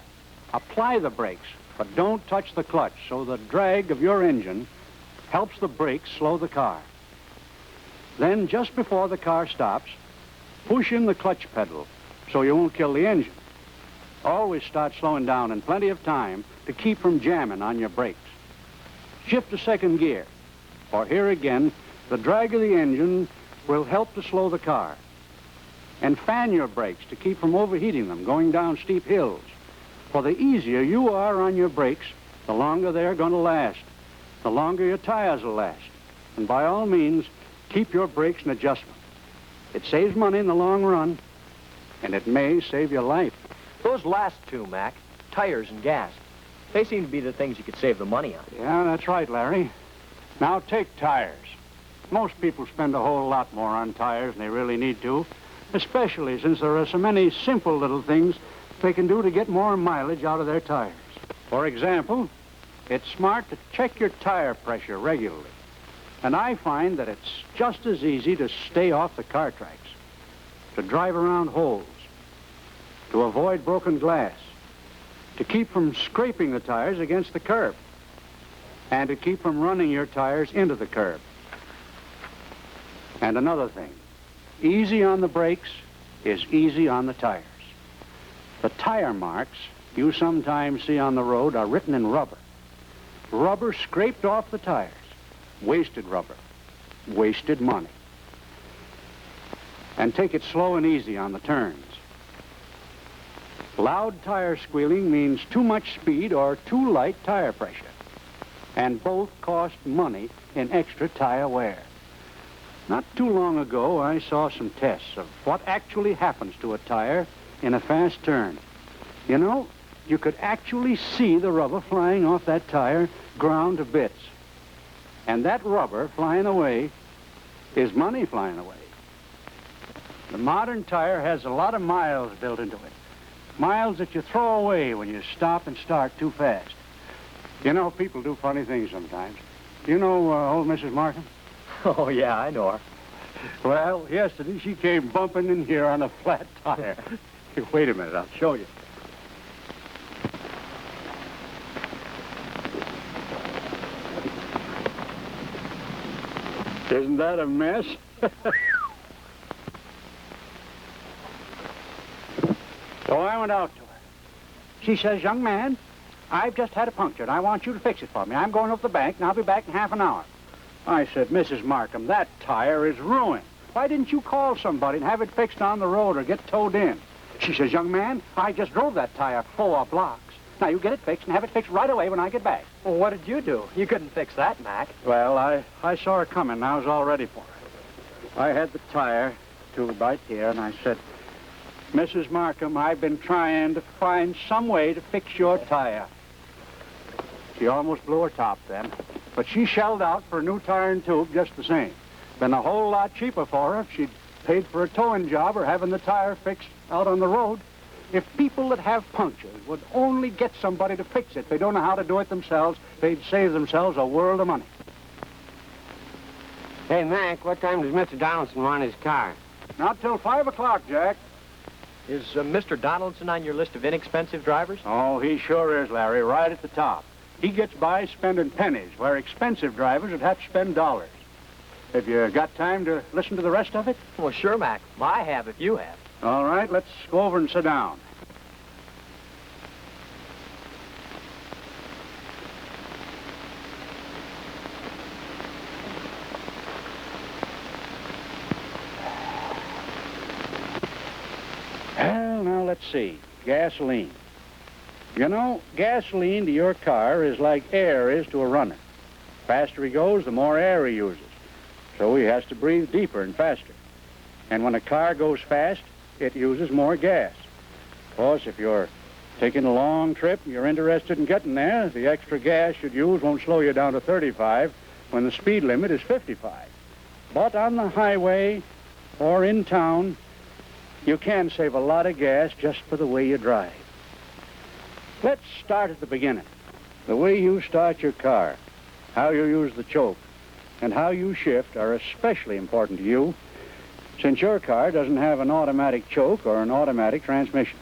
apply the brakes, but don't touch the clutch, so the drag of your engine helps the brakes slow the car. Then, just before the car stops, push in the clutch pedal so you won't kill the engine. Always start slowing down in plenty of time to keep from jamming on your brakes. Shift to second gear, for here again, the drag of the engine will help to slow the car. And fan your brakes to keep from overheating them going down steep hills. For the easier you are on your brakes, the longer they're going to last. The longer your tires will last. And by all means, keep your brakes in adjustment. It saves money in the long run, and it may save your life. Those last two, Mac, tires and gas, they seem to be the things you could save the money on. Yeah, that's right, Larry. Now take tires. Most people spend a whole lot more on tires than they really need to, especially since there are so many simple little things they can do to get more mileage out of their tires. For example, it's smart to check your tire pressure regularly. And I find that it's just as easy to stay off the car tracks, to drive around holes, to avoid broken glass, to keep from scraping the tires against the curb, and to keep from running your tires into the curb. And another thing, easy on the brakes is easy on the tires. The tire marks you sometimes see on the road are written in rubber. Rubber scraped off the tires. Wasted rubber. Wasted money. And take it slow and easy on the turns. Loud tire squealing means too much speed or too light tire pressure. And both cost money in extra tire wear. Not too long ago, I saw some tests of what actually happens to a tire in a fast turn. You know, you could actually see the rubber flying off that tire, ground to bits. And that rubber flying away is money flying away. The modern tire has a lot of miles built into it. Miles that you throw away when you stop and start too fast. You know, people do funny things sometimes. You know old Mrs. Markham? Oh, yeah, I know her. Well, yesterday she came bumping in here on a flat tire. Wait a minute, I'll show you. Isn't that a mess? So I went out to her. She says, "Young man, I've just had a puncture, and I want you to fix it for me. I'm going up the bank, and I'll be back in half an hour." I said, "Mrs. Markham, that tire is ruined. Why didn't you call somebody and have it fixed on the road or get towed in?" She says, "Young man, I just drove that tire 4 blocks. Now, you get it fixed and have it fixed right away when I get back." Well, what did you do? You couldn't fix that, Mac. Well, I saw her coming, and I was all ready for her. I had the tire tube right here, and I said, Mrs. Markham, I've been trying to find some way to fix your tire. She almost blew her top then, but she shelled out for a new tire and tube just the same. Been a whole lot cheaper for her if she'd paid for a towing job or having the tire fixed out on the road. If people that have punctures would only get somebody to fix it, they don't know how to do it themselves, they'd save themselves a world of money. Hey, Mac, what time does Mr. Donaldson want his car? Not till 5 o'clock, Jack. Is Mr. Donaldson on your list of inexpensive drivers? Oh, he sure is, Larry, right at the top. He gets by spending pennies, where expensive drivers would have to spend dollars. Have you got time to listen to the rest of it? Well, sure, Mac. I have if you have. All right, let's go over and sit down. Well, now let's see. Gasoline. You know, gasoline to your car is like air is to a runner. Faster he goes, the more air he uses. So he has to breathe deeper and faster. And when a car goes fast, it uses more gas. Of course, if you're taking a long trip and you're interested in getting there, the extra gas you'd use won't slow you down to 35 when the speed limit is 55. But on the highway or in town, you can save a lot of gas just for the way you drive. Let's start at the beginning. The way you start your car, how you use the choke, and how you shift are especially important to you, since your car doesn't have an automatic choke or an automatic transmission.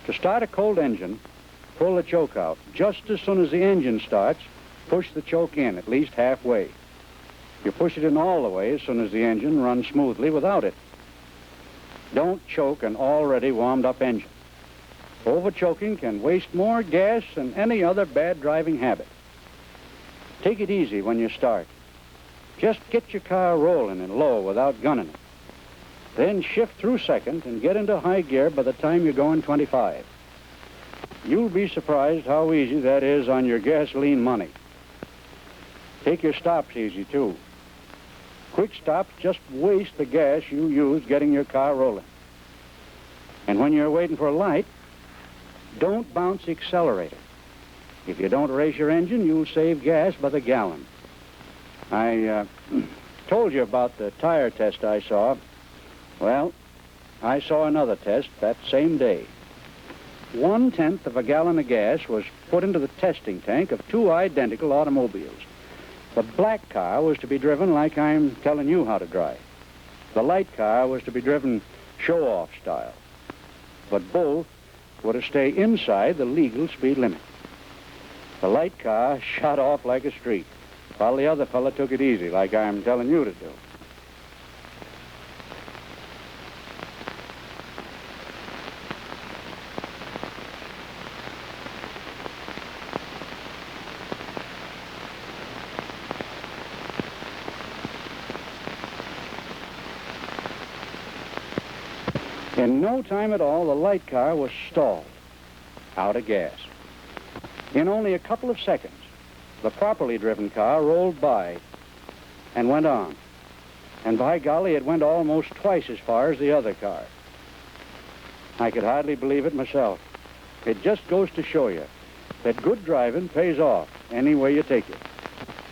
To start a cold engine, pull the choke out. Just as soon as the engine starts, push the choke in, at least halfway. You push it in all the way as soon as the engine runs smoothly without it. Don't choke an already warmed-up engine. Over-choking can waste more gas than any other bad driving habit. Take it easy when you start. Just get your car rolling in low without gunning it. Then shift through second and get into high gear by the time you're going 25. You'll be surprised how easy that is on your gasoline money. Take your stops easy, too. Quick stops just waste the gas you use getting your car rolling. And when you're waiting for a light, don't bounce the accelerator. If you don't race your engine, you'll save gas by the gallon. I told you about the tire test I saw. Well, I saw another test that same day. 1/10 of a gallon of gas was put into the testing tank of two identical automobiles. The black car was to be driven like I'm telling you how to drive. The light car was to be driven show-off style. But both were to stay inside the legal speed limit. The light car shot off like a streak, while the other fella took it easy, like I'm telling you to do. In no time at all, the light car was stalled, out of gas. In only a couple of seconds, the properly driven car rolled by and went on. And by golly, it went almost twice as far as the other car. I could hardly believe it myself. It just goes to show you that good driving pays off any way you take it.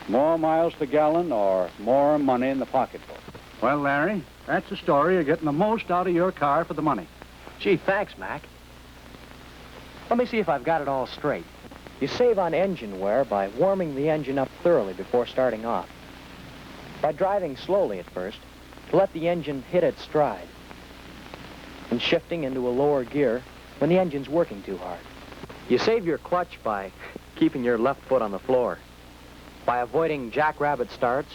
More miles per gallon or more money in the pocketbook. Well, Larry, that's the story of getting the most out of your car for the money. Gee, thanks, Mac. Let me see if I've got it all straight. You save on engine wear by warming the engine up thoroughly before starting off. By driving slowly at first, to let the engine hit its stride. And shifting into a lower gear when the engine's working too hard. You save your clutch by keeping your left foot on the floor. By avoiding jackrabbit starts.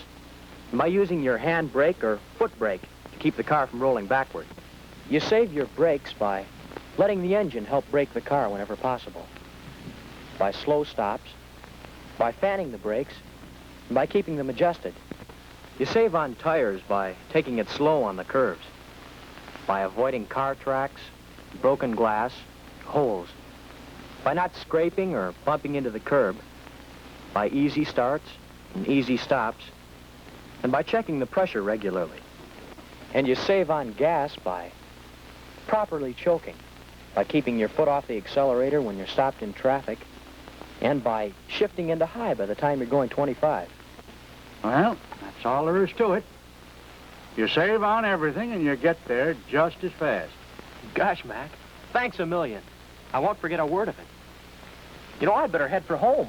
And by using your hand brake or foot brake to keep the car from rolling backward. You save your brakes by letting the engine help brake the car whenever possible. By slow stops, by fanning the brakes, and by keeping them adjusted. You save on tires by taking it slow on the curves, by avoiding car tracks, broken glass, holes, by not scraping or bumping into the curb, by easy starts and easy stops, and by checking the pressure regularly. And you save on gas by properly choking, by keeping your foot off the accelerator when you're stopped in traffic, and by shifting into high by the time you're going 25. Well, that's all there is to it. You save on everything and you get there just as fast. Gosh, Mac, thanks a million. I won't forget a word of it. You know, I'd better head for home.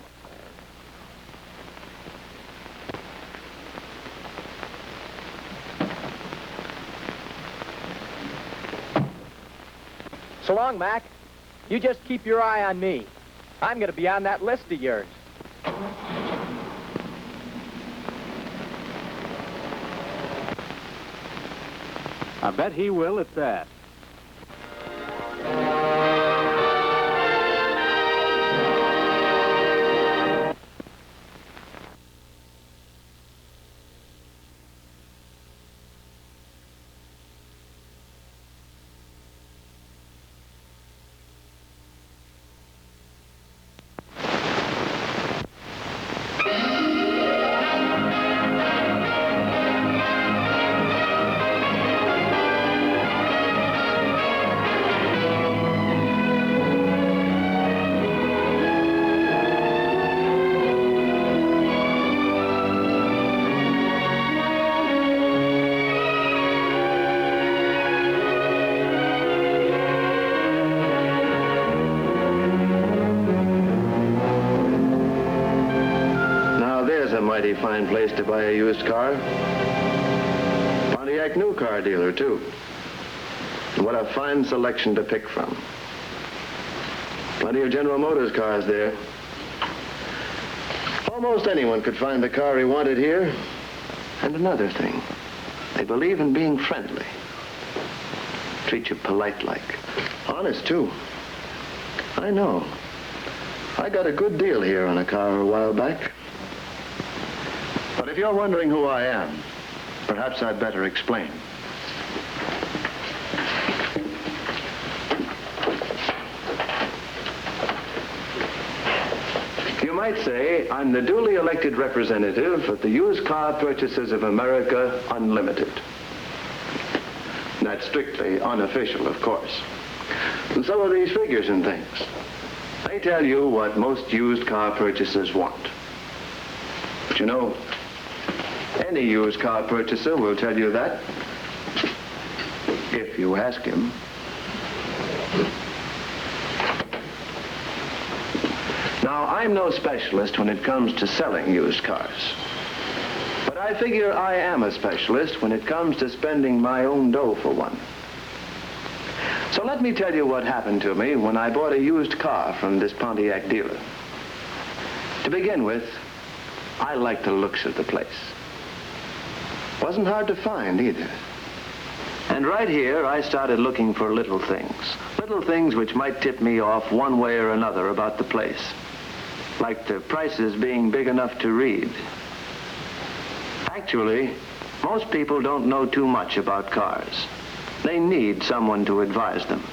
So long, Mac. You just keep your eye on me. I'm going to be on that list of yours. I bet he will at that. Mighty fine place to buy a used car. Pontiac new car dealer, too. And what a fine selection to pick from. Plenty of General Motors cars there. Almost anyone could find the car he wanted here. And another thing, they believe in being friendly. Treat you polite-like. Honest, too. I know. I got a good deal here on a car a while back. But if you're wondering who I am, perhaps I'd better explain. You might say I'm the duly elected representative of the Used Car Purchasers of America Unlimited. That's strictly unofficial, of course. And so are these figures and things. They tell you what most used car purchasers want. But you know, any used car purchaser will tell you that, if you ask him. Now, I'm no specialist when it comes to selling used cars. But I figure I am a specialist when it comes to spending my own dough for one. So let me tell you what happened to me when I bought a used car from this Pontiac dealer. To begin with, I liked the looks of the place. Wasn't hard to find either. And right here, I started looking for little things which might tip me off one way or another about the place. Like the prices being big enough to read. Actually, most people don't know too much about cars. They need someone to advise them.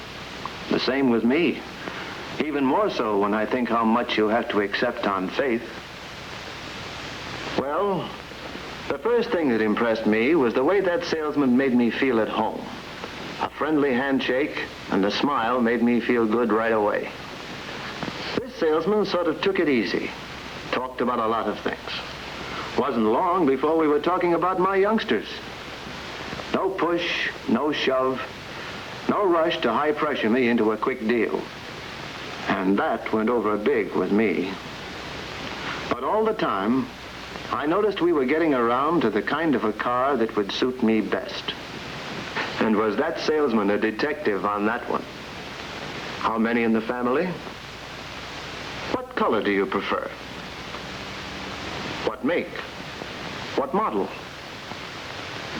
The same with me. Even more so when I think how much you have to accept on faith. Well, the first thing that impressed me was the way that salesman made me feel at home. A friendly handshake and a smile made me feel good right away. This salesman sort of took it easy, talked about a lot of things. Wasn't long before we were talking about my youngsters. No push, no shove, no rush to high pressure me into a quick deal. And that went over big with me. But all the time, I noticed we were getting around to the kind of a car that would suit me best. And was that salesman a detective on that one? How many in the family? What color do you prefer? What make? What model?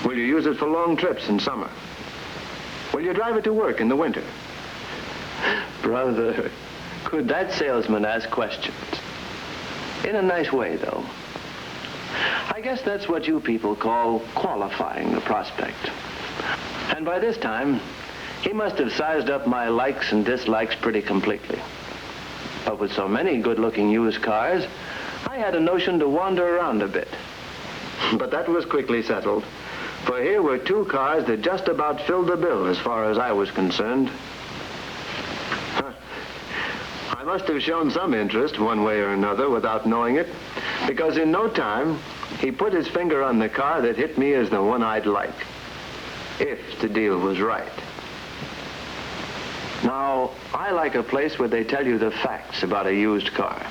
Will you use it for long trips in summer? Will you drive it to work in the winter? Brother, could that salesman ask questions? In a nice way, though. I guess that's what you people call qualifying the prospect. And by this time, he must have sized up my likes and dislikes pretty completely. But with so many good-looking used cars, I had a notion to wander around a bit. But that was quickly settled. For here were two cars that just about filled the bill as far as I was concerned. I must have shown some interest one way or another without knowing it, because in no time, he put his finger on the car that hit me as the one I'd like, if the deal was right. Now, I like a place where they tell you the facts about a used car.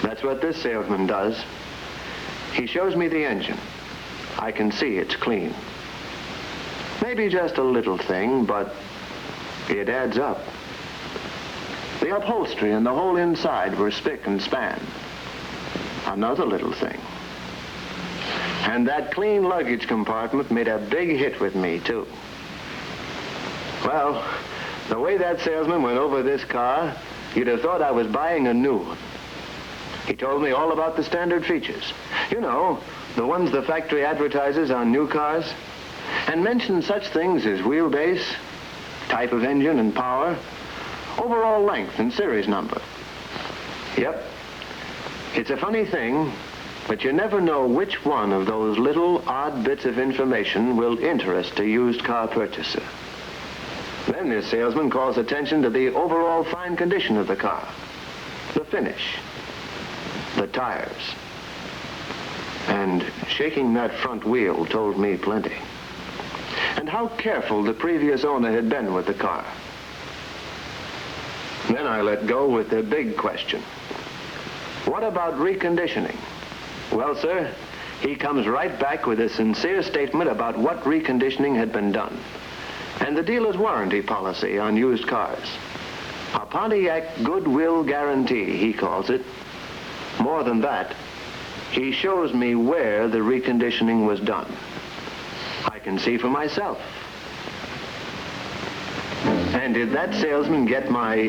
That's what this salesman does. He shows me the engine. I can see it's clean. Maybe just a little thing, but it adds up. The upholstery and the whole inside were spick and span. Another little thing. And that clean luggage compartment made a big hit with me, too. Well, the way that salesman went over this car, you'd have thought I was buying a new one. He told me all about the standard features. You know, the ones the factory advertises on new cars, and mentioned such things as wheelbase, type of engine and power, overall length and series number. Yep. It's a funny thing, but you never know which one of those little odd bits of information will interest a used car purchaser. Then this salesman calls attention to the overall fine condition of the car, the finish, the tires. And shaking that front wheel told me plenty. And how careful the previous owner had been with the car. Then I let go with the big question. What about reconditioning? Well, sir, he comes right back with a sincere statement about what reconditioning had been done. And the dealer's warranty policy on used cars. A Pontiac goodwill guarantee, he calls it. More than that, he shows me where the reconditioning was done. I can see for myself. And did that salesman get my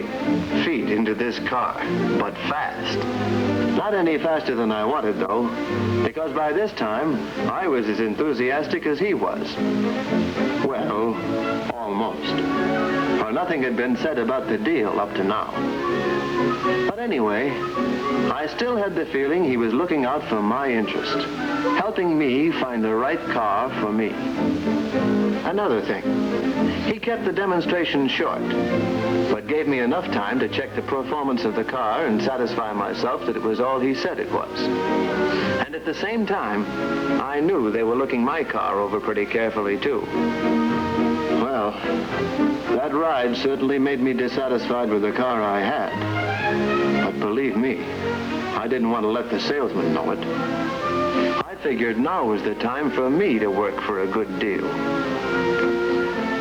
feet into this car, but fast. Not any faster than I wanted, though, because by this time, I was as enthusiastic as he was. Well, almost. For nothing had been said about the deal up to now. But anyway, I still had the feeling he was looking out for my interest, helping me find the right car for me. Another thing, he kept the demonstration short, but gave me enough time to check the performance of the car and satisfy myself that it was all he said it was. And at the same time, I knew they were looking my car over pretty carefully, too. Well, that ride certainly made me dissatisfied with the car I had. But believe me, I didn't want to let the salesman know it. I figured now was the time for me to work for a good deal.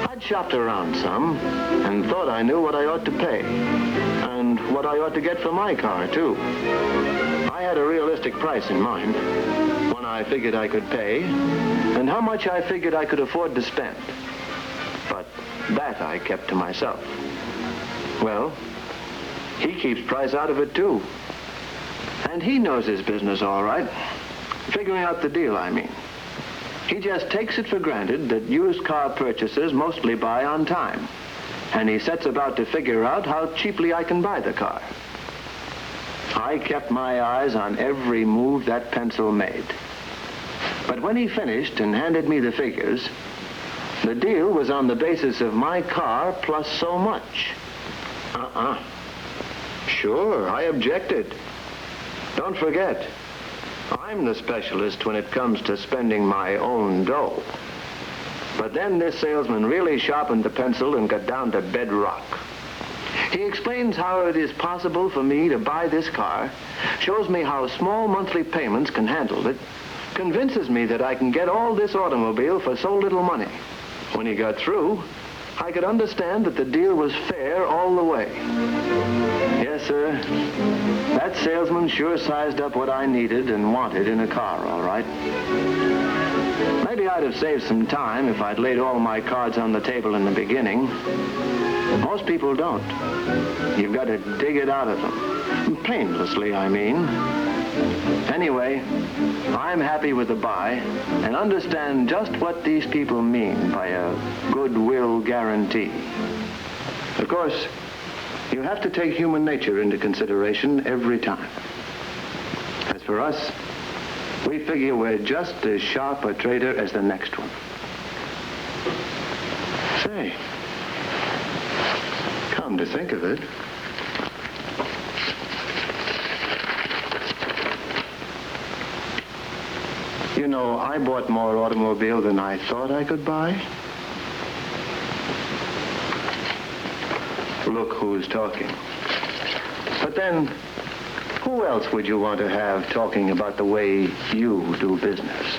I'd shopped around some and thought I knew what I ought to pay and what I ought to get for my car, too. I had a realistic price in mind, one I figured I could pay, and how much I figured I could afford to spend. But that I kept to myself. Well, he keeps price out of it, too. And he knows his business all right. Figuring out the deal, I mean. He just takes it for granted that used car purchasers mostly buy on time. And he sets about to figure out how cheaply I can buy the car. I kept my eyes on every move that pencil made. But when he finished and handed me the figures, the deal was on the basis of my car plus so much. Sure, I objected. Don't forget, I'm the specialist when it comes to spending my own dough. But then this salesman really sharpened the pencil and got down to bedrock. He explains how it is possible for me to buy this car, shows me how small monthly payments can handle it, convinces me that I can get all this automobile for so little money. When he got through, I could understand that the deal was fair all the way. Yes, sir. That salesman sure sized up what I needed and wanted in a car, all right. Maybe I'd have saved some time if I'd laid all my cards on the table in the beginning. Most people don't. You've got to dig it out of them. Painlessly, I mean. Anyway, I'm happy with the buy and understand just what these people mean by a goodwill guarantee. Of course, you have to take human nature into consideration every time. As for us, We figure we're just as sharp a trader as the next one. Say, come to think of it, you know, I bought more automobile than I thought I could buy. Look who's talking. But then, who else would you want to have talking about the way you do business?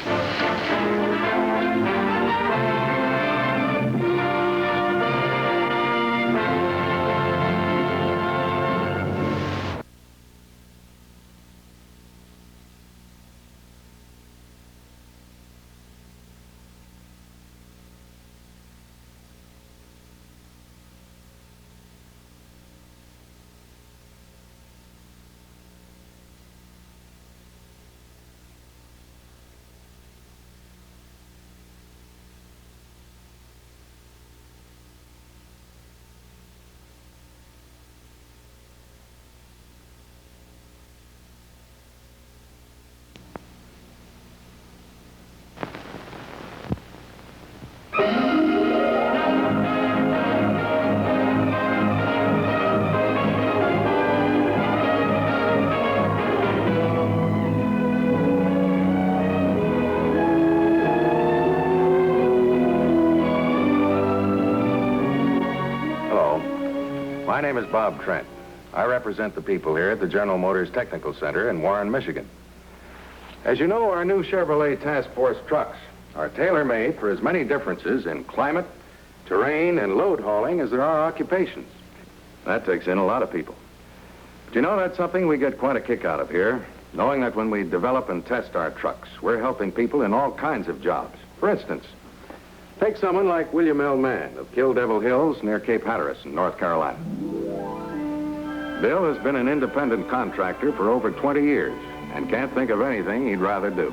My name is Bob Trent. I represent the people here at the General Motors Technical Center in Warren, Michigan. As you know, our new Chevrolet Task Force trucks are tailor-made for as many differences in climate, terrain, and load hauling as there are occupations. That takes in a lot of people. But you know, that's something we get quite a kick out of here, knowing that when we develop and test our trucks, we're helping people in all kinds of jobs. For instance, take someone like William L. Mann of Kill Devil Hills near Cape Hatteras in North Carolina. Bill has been an independent contractor for over 20 years and can't think of anything he'd rather do.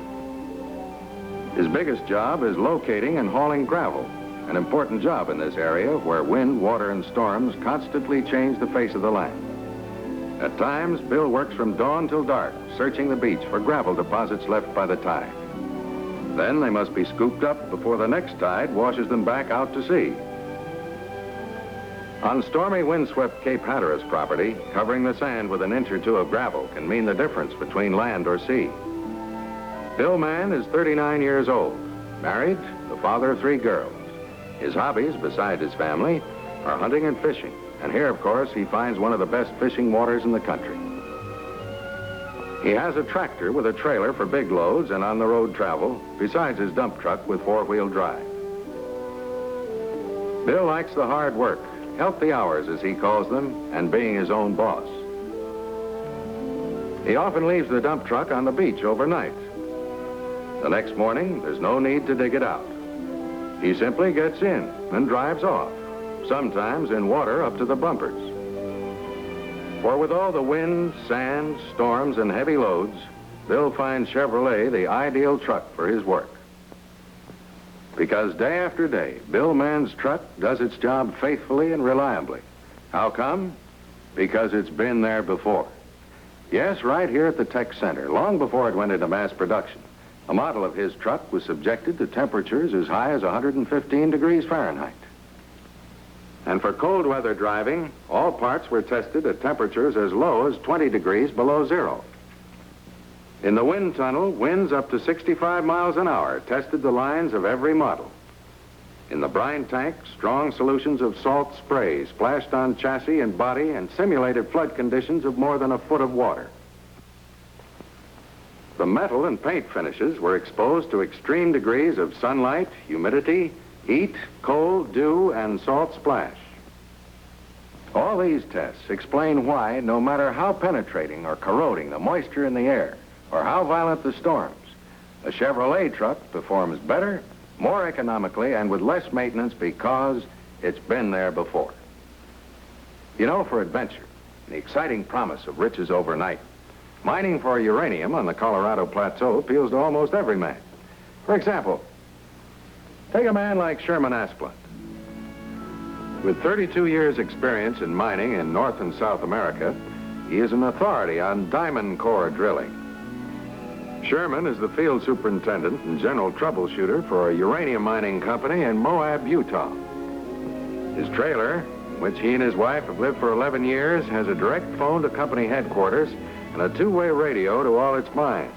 His biggest job is locating and hauling gravel, an important job in this area where wind, water, and storms constantly change the face of the land. At times, Bill works from dawn till dark, searching the beach for gravel deposits left by the tide. Then they must be scooped up before the next tide washes them back out to sea. On stormy, windswept Cape Hatteras property, covering the sand with an inch or two of gravel can mean the difference between land or sea. Bill Mann is 39 years old, married, the father of 3 girls. His hobbies, besides his family, are hunting and fishing. And here, of course, he finds one of the best fishing waters in the country. He has a tractor with a trailer for big loads and on-the-road travel, besides his dump truck with 4-wheel drive. Bill likes the hard work, healthy hours, as he calls them, and being his own boss. He often leaves the dump truck on the beach overnight. The next morning, there's no need to dig it out. He simply gets in and drives off, sometimes in water up to the bumpers. For with all the wind, sand, storms, and heavy loads, Bill finds Chevrolet the ideal truck for his work. Because day after day, Bill Mann's truck does its job faithfully and reliably. How come? Because it's been there before. Yes, right here at the Tech Center, long before it went into mass production, a model of his truck was subjected to temperatures as high as 115 degrees Fahrenheit. And for cold weather driving, all parts were tested at temperatures as low as 20 degrees below zero. In the wind tunnel, winds up to 65 miles an hour tested the lines of every model. In the brine tank, strong solutions of salt spray splashed on chassis and body and simulated flood conditions of more than a foot of water. The metal and paint finishes were exposed to extreme degrees of sunlight, humidity, heat, cold, dew, and salt splash. All these tests explain why, no matter how penetrating or corroding the moisture in the air, or how violent the storms, a Chevrolet truck performs better, more economically, and with less maintenance because it's been there before. You know, for adventure, the exciting promise of riches overnight, mining for uranium on the Colorado Plateau appeals to almost every man. For example, take a man like Sherman Asplund. With 32 years' experience in mining in North and South America, he is an authority on diamond core drilling. Sherman is the field superintendent and general troubleshooter for a uranium mining company in Moab, Utah. His trailer, which he and his wife have lived for 11 years, has a direct phone to company headquarters and a two-way radio to all its mines.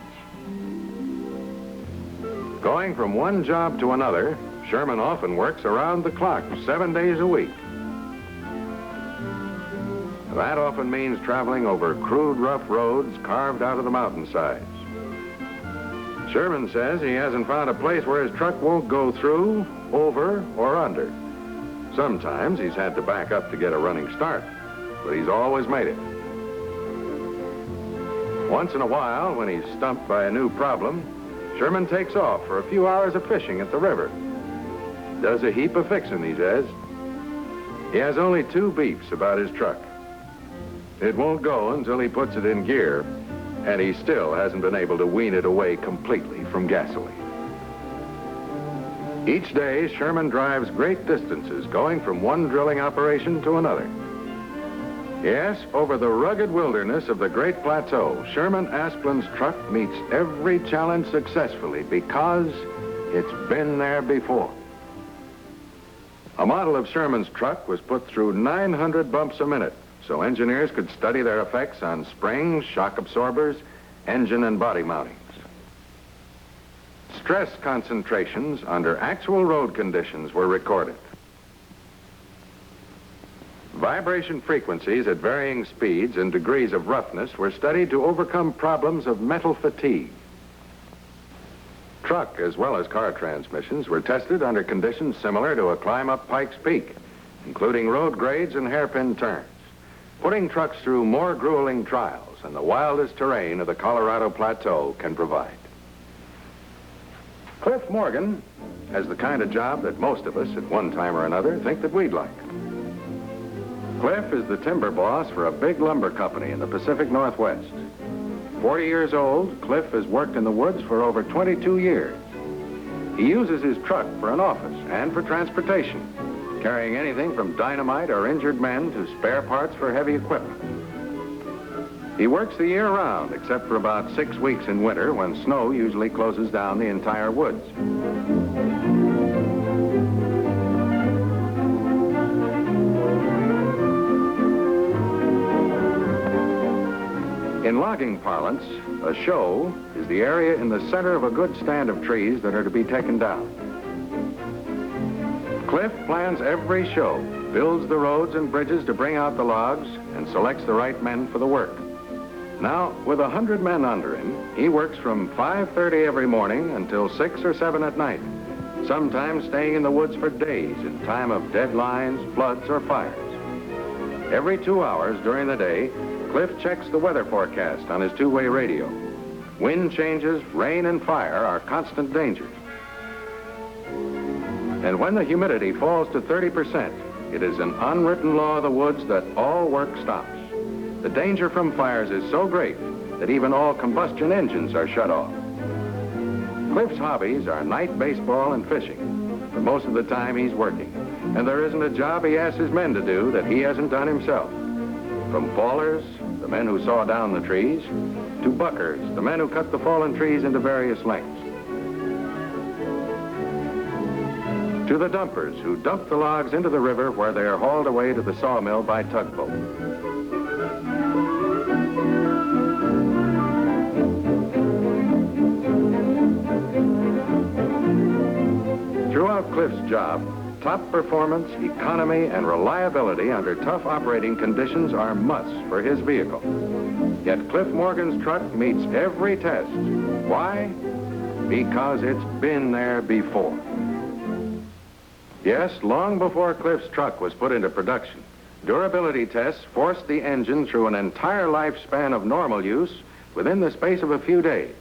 Going from one job to another, Sherman often works around the clock, 7 days a week. That often means traveling over crude, rough roads carved out of the mountainsides. Sherman says he hasn't found a place where his truck won't go through, over, or under. Sometimes he's had to back up to get a running start, but he's always made it. Once in a while, when he's stumped by a new problem, Sherman takes off for a few hours of fishing at the river. Does a heap of fixing, he says. He has only 2 beefs about his truck. It won't go until he puts it in gear, and he still hasn't been able to wean it away completely from gasoline. Each day, Sherman drives great distances, going from one drilling operation to another. Yes, over the rugged wilderness of the Great Plateau, Sherman Asplin's truck meets every challenge successfully because it's been there before. A model of Sherman's truck was put through 900 bumps a minute, so engineers could study their effects on springs, shock absorbers, engine and body mountings. Stress concentrations under actual road conditions were recorded. Vibration frequencies at varying speeds and degrees of roughness were studied to overcome problems of metal fatigue. Truck as well as car transmissions were tested under conditions similar to a climb up Pikes Peak, including road grades and hairpin turns, putting trucks through more grueling trials than the wildest terrain of the Colorado Plateau can provide. Cliff Morgan has the kind of job that most of us at one time or another think that we'd like. Cliff is the timber boss for a big lumber company in the Pacific Northwest. 40 years old, Cliff has worked in the woods for over 22 years. He uses his truck for an office and for transportation, carrying anything from dynamite or injured men to spare parts for heavy equipment. He works the year round, except for about 6 weeks in winter when snow usually closes down the entire woods. In logging parlance, a show is the area in the center of a good stand of trees that are to be taken down. Cliff plans every show, builds the roads and bridges to bring out the logs, and selects the right men for the work. Now, with 100 men under him, he works from 5:30 every morning until 6 or 7 at night, sometimes staying in the woods for days in time of deadlines, floods, or fires. Every 2 hours during the day, Cliff checks the weather forecast on his two-way radio. Wind changes, rain, and fire are constant dangers. And when the humidity falls to 30%, it is an unwritten law of the woods that all work stops. The danger from fires is so great that even all combustion engines are shut off. Cliff's hobbies are night baseball and fishing, but most of the time he's working, and there isn't a job he asks his men to do that he hasn't done himself. From fallers, the men who saw down the trees, to buckers, the men who cut the fallen trees into various lengths, to the dumpers who dump the logs into the river where they are hauled away to the sawmill by tugboat. Throughout Cliff's job, top performance, economy, and reliability under tough operating conditions are musts for his vehicle. Yet Cliff Morgan's truck meets every test. Why? Because it's been there before. Yes, long before Cliff's truck was put into production, durability tests forced the engine through an entire lifespan of normal use within the space of a few days.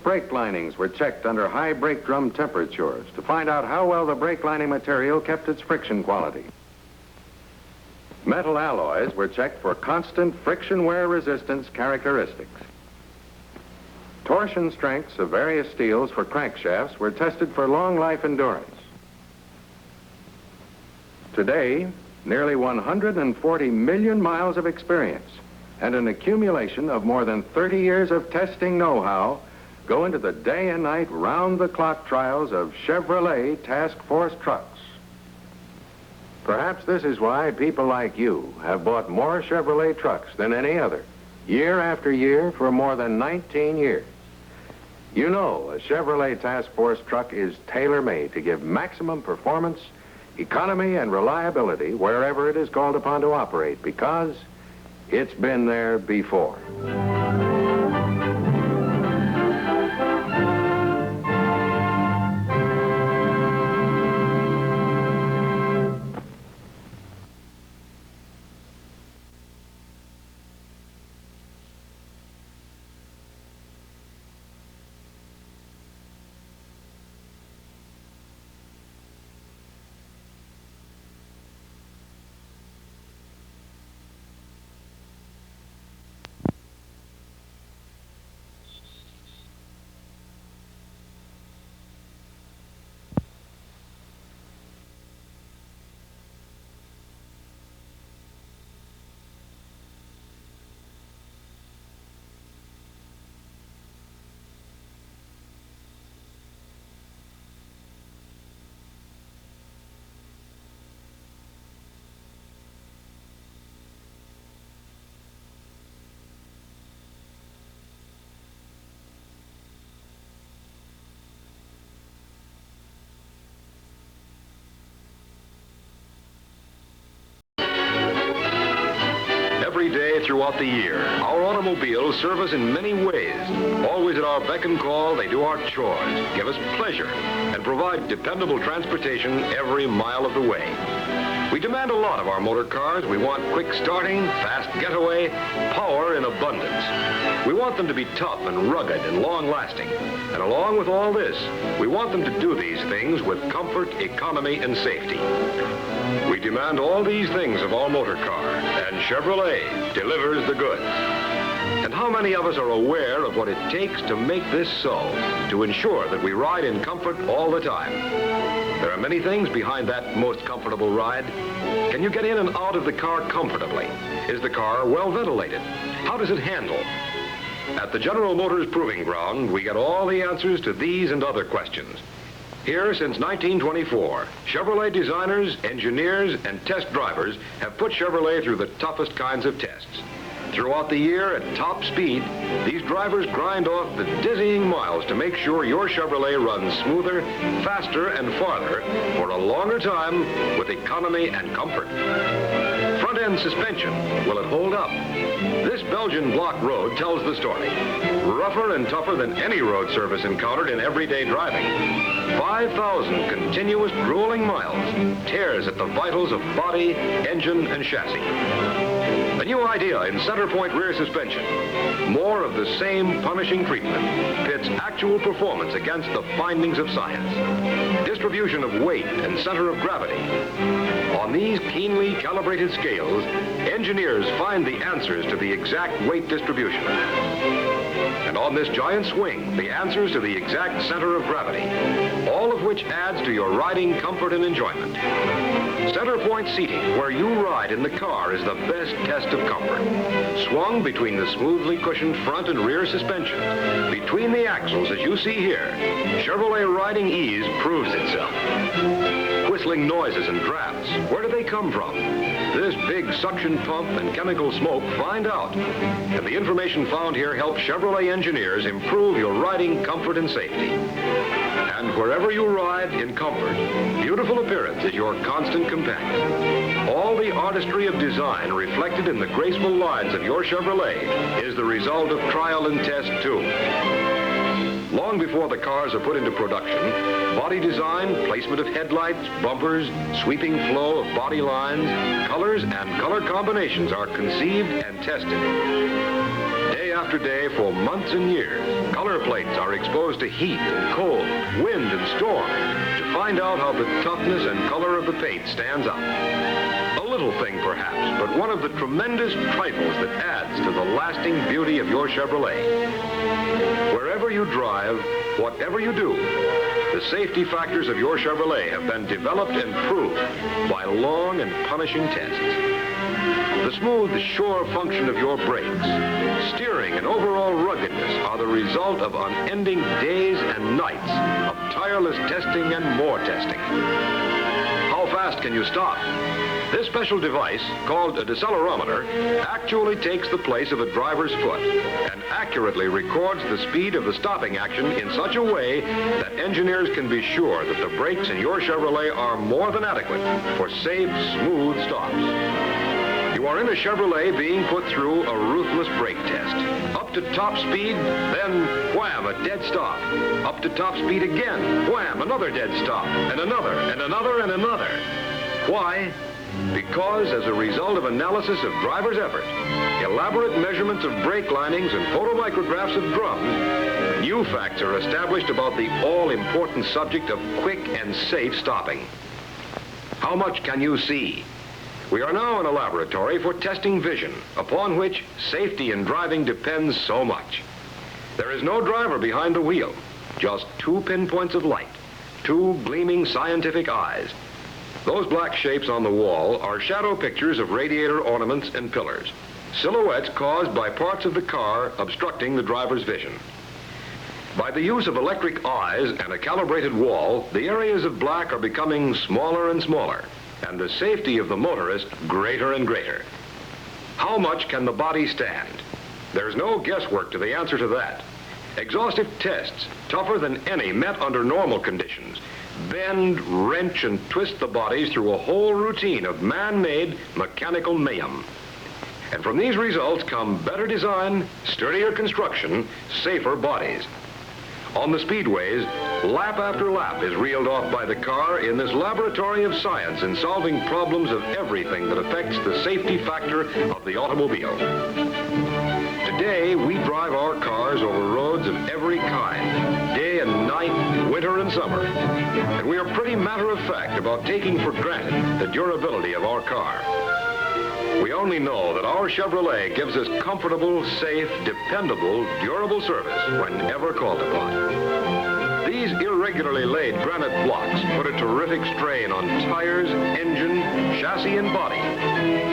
Brake linings were checked under high brake drum temperatures to find out how well the brake lining material kept its friction quality. Metal alloys were checked for constant friction wear resistance characteristics. Torsion strengths of various steels for crankshafts were tested for long life endurance. Today, nearly 140 million miles of experience and an accumulation of more than 30 years of testing know-how go into the day and night round-the-clock trials of Chevrolet Task Force trucks. Perhaps this is why people like you have bought more Chevrolet trucks than any other, year after year for more than 19 years. You know a Chevrolet Task Force truck is tailor-made to give maximum performance, economy, and reliability wherever it is called upon to operate, because it's been there before. Every day throughout the year, our automobiles serve us in many ways. Always at our beck and call, they do our chores, give us pleasure, and provide dependable transportation every mile of the way. We demand a lot of our motor cars. We want quick starting, fast getaway, power in abundance. We want them to be tough and rugged and long-lasting. And along with all this, we want them to do these things with comfort, economy, and safety. We demand all these things of our motor car, and Chevrolet delivers the goods. And how many of us are aware of what it takes to make this so, to ensure that we ride in comfort all the time? There are many things behind that most comfortable ride. Can you get in and out of the car comfortably? Is the car well ventilated? How does it handle? At the General Motors Proving Ground, we get all the answers to these and other questions. Here, since 1924, Chevrolet designers, engineers, and test drivers have put Chevrolet through the toughest kinds of tests. Throughout the year at top speed, these drivers grind off the dizzying miles to make sure your Chevrolet runs smoother, faster, and farther for a longer time with economy and comfort. Front-end suspension, will it hold up? This Belgian block road tells the story. Rougher and tougher than any road surface encountered in everyday driving. 5,000 continuous grueling miles, tears at the vitals of body, engine, and chassis. A new idea in center point rear suspension. More of the same punishing treatment pits actual performance against the findings of science. Distribution of weight and center of gravity. On these keenly calibrated scales, engineers find the answers to the exact weight distribution. And on this giant swing, the answers to the exact center of gravity, all of which adds to your riding comfort and enjoyment. Center point seating, where you ride in the car, is the best test of comfort. Swung between the smoothly cushioned front and rear suspensions, between the axles as you see here, Chevrolet riding ease proves itself. Whistling noises and drafts, where do they come from? This big suction pump and chemical smoke find out. And the information found here helps Chevrolet engineers improve your riding comfort and safety. And wherever you ride in comfort, beautiful appearance is your constant companion. All the artistry of design reflected in the graceful lines of your Chevrolet is the result of trial and test, too. Long before the cars are put into production, body design, placement of headlights, bumpers, sweeping flow of body lines, colors, and color combinations are conceived and tested. Day after day, for months and years, color plates are exposed to heat and cold, wind and storm to find out how the toughness and color of the paint stands up. A little thing, perhaps, but one of the tremendous trifles that adds to the lasting beauty of your Chevrolet. Wherever you drive, whatever you do, the safety factors of your Chevrolet have been developed and proved by long and punishing tests. The smooth, sure function of your brakes, steering, and overall ruggedness are the result of unending days and nights of tireless testing and more testing. How fast can you stop? This special device, called a decelerometer, actually takes the place of a driver's foot and accurately records the speed of the stopping action in such a way that engineers can be sure that the brakes in your Chevrolet are more than adequate for safe, smooth stops. You are in a Chevrolet being put through a ruthless brake test. Up to top speed, then wham, a dead stop. Up to top speed again, wham, another dead stop, and another, and another, and another. Why? Because as a result of analysis of driver's effort, elaborate measurements of brake linings and photomicrographs of drums, new facts are established about the all-important subject of quick and safe stopping. How much can you see? We are now in a laboratory for testing vision, upon which safety in driving depends so much. There is no driver behind the wheel, just two pinpoints of light, two gleaming scientific eyes. Those black shapes on the wall are shadow pictures of radiator ornaments and pillars, silhouettes caused by parts of the car obstructing the driver's vision. By the use of electric eyes and a calibrated wall, the areas of black are becoming smaller and smaller, and the safety of the motorist greater and greater. How much can the body stand? There's no guesswork to the answer to that. Exhaustive tests, tougher than any met under normal conditions, bend, wrench, and twist the bodies through a whole routine of man-made mechanical mayhem. And from these results come better design, sturdier construction, safer bodies. On the speedways, lap after lap is reeled off by the car in this laboratory of science in solving problems of everything that affects the safety factor of the automobile. Today, we drive our cars over roads of every kind, day and night, winter and summer. And we are pretty matter-of-fact about taking for granted the durability of our car. We only know that our Chevrolet gives us comfortable, safe, dependable, durable service whenever called upon. These irregularly laid granite blocks put a terrific strain on tires, engine, chassis, and body.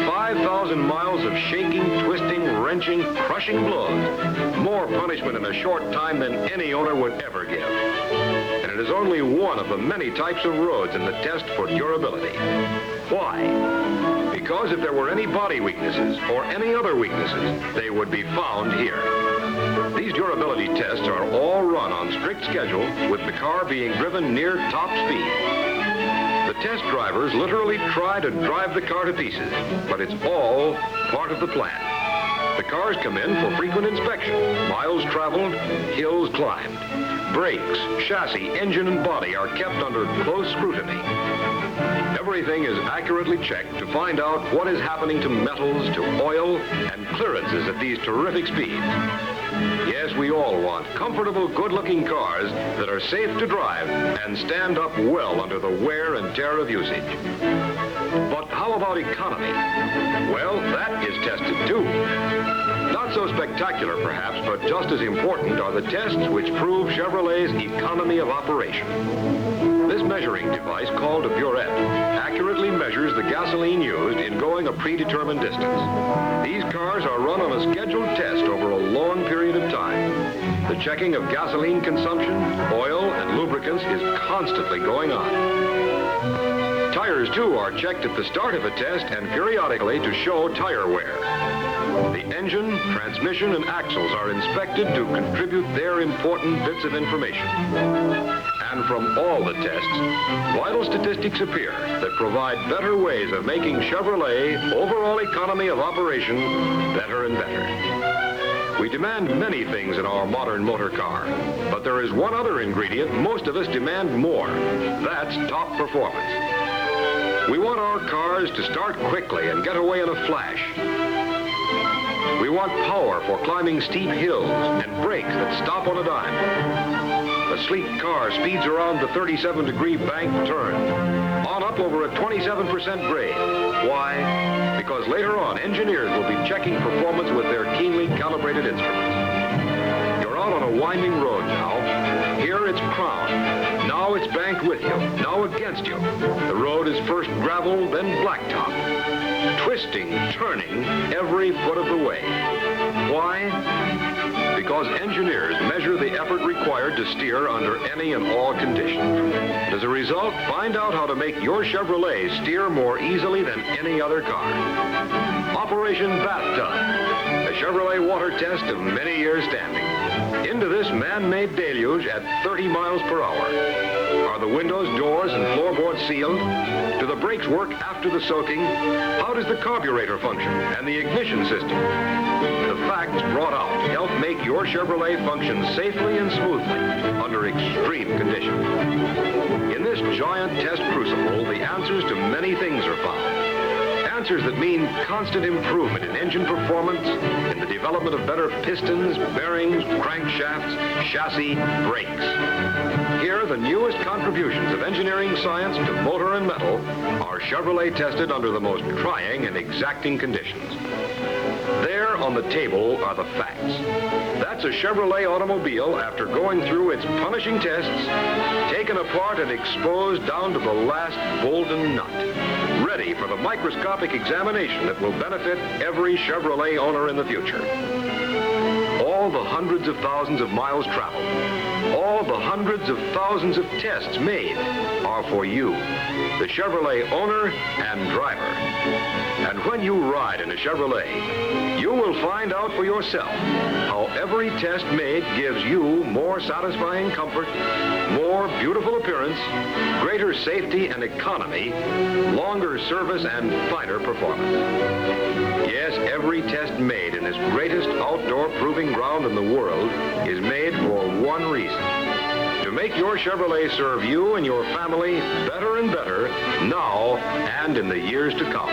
5,000 miles of shaking, twisting, wrenching, crushing blows. More punishment in a short time than any owner would ever give. And it is only one of the many types of roads in the test for durability. Why? Because if there were any body weaknesses or any other weaknesses, they would be found here. These durability tests are all run on strict schedule with the car being driven near top speed. The test drivers literally try to drive the car to pieces, but it's all part of the plan. The cars come in for frequent inspection, miles traveled, hills climbed. Brakes, chassis, engine, and body are kept under close scrutiny. Everything is accurately checked to find out what is happening to metals, to oil, and clearances at these terrific speeds. Yes, we all want comfortable, good-looking cars that are safe to drive and stand up well under the wear and tear of usage. But how about economy? Well, that is tested too. Not so spectacular, perhaps, but just as important are the tests which prove Chevrolet's economy of operation. This measuring device, called a burette, accurately measures the gasoline used in going a predetermined distance. These cars are run on a scheduled test over a long period of time. The checking of gasoline consumption, oil, and lubricants is constantly going on. Tires, too, are checked at the start of a test and periodically to show tire wear. The engine, transmission, and axles are inspected to contribute their important bits of information. And from all the tests, vital statistics appear that provide better ways of making Chevrolet overall economy of operation better and better. We demand many things in our modern motor car, but there is one other ingredient most of us demand more. That's top performance. We want our cars to start quickly and get away in a flash. We want power for climbing steep hills and brakes that stop on a dime. A sleek car speeds around the 37-degree bank turn, on up over a 27% grade. Why? Because later on, engineers will be checking performance with their keenly calibrated instruments. Your out on a winding road now. Here it's crowned. Now it's banked with you, now against you. The road is first gravel, then blacktop. Twisting, turning every foot of the way. Why? Because engineers measure the effort required to steer under any and all conditions. As a result, find out how to make your Chevrolet steer more easily than any other car. Operation Bathtub, a Chevrolet water test of many years standing. Into this man-made deluge at 30 miles per hour. Are the windows, doors, and floorboards sealed? Do the brakes work after the soaking? How does the carburetor function and the ignition system? The facts brought out help make your Chevrolet function safely and smoothly under extreme conditions. In this giant test crucible, the answers to many things are found. Answers that mean constant improvement in engine performance, in the development of better pistons, bearings, crankshafts, chassis, brakes. Here, the newest contributions of engineering science to motor and metal are Chevrolet tested under the most trying and exacting conditions. There on the table are the facts. That's a Chevrolet automobile after going through its punishing tests, taken apart and exposed down to the last bolt and nut, ready for the microscopic examination that will benefit every Chevrolet owner in the future. All the hundreds of thousands of miles traveled, all the hundreds of thousands of tests made are for you, the Chevrolet owner and driver. And when you ride in a Chevrolet, you will find out for yourself how every test made gives you more satisfying comfort, more beautiful appearance, greater safety and economy, longer service, and finer performance. Yes, every test made in this greatest outdoor proving ground in the world is made for one reason: to make your Chevrolet serve you and your family better and better now and in the years to come.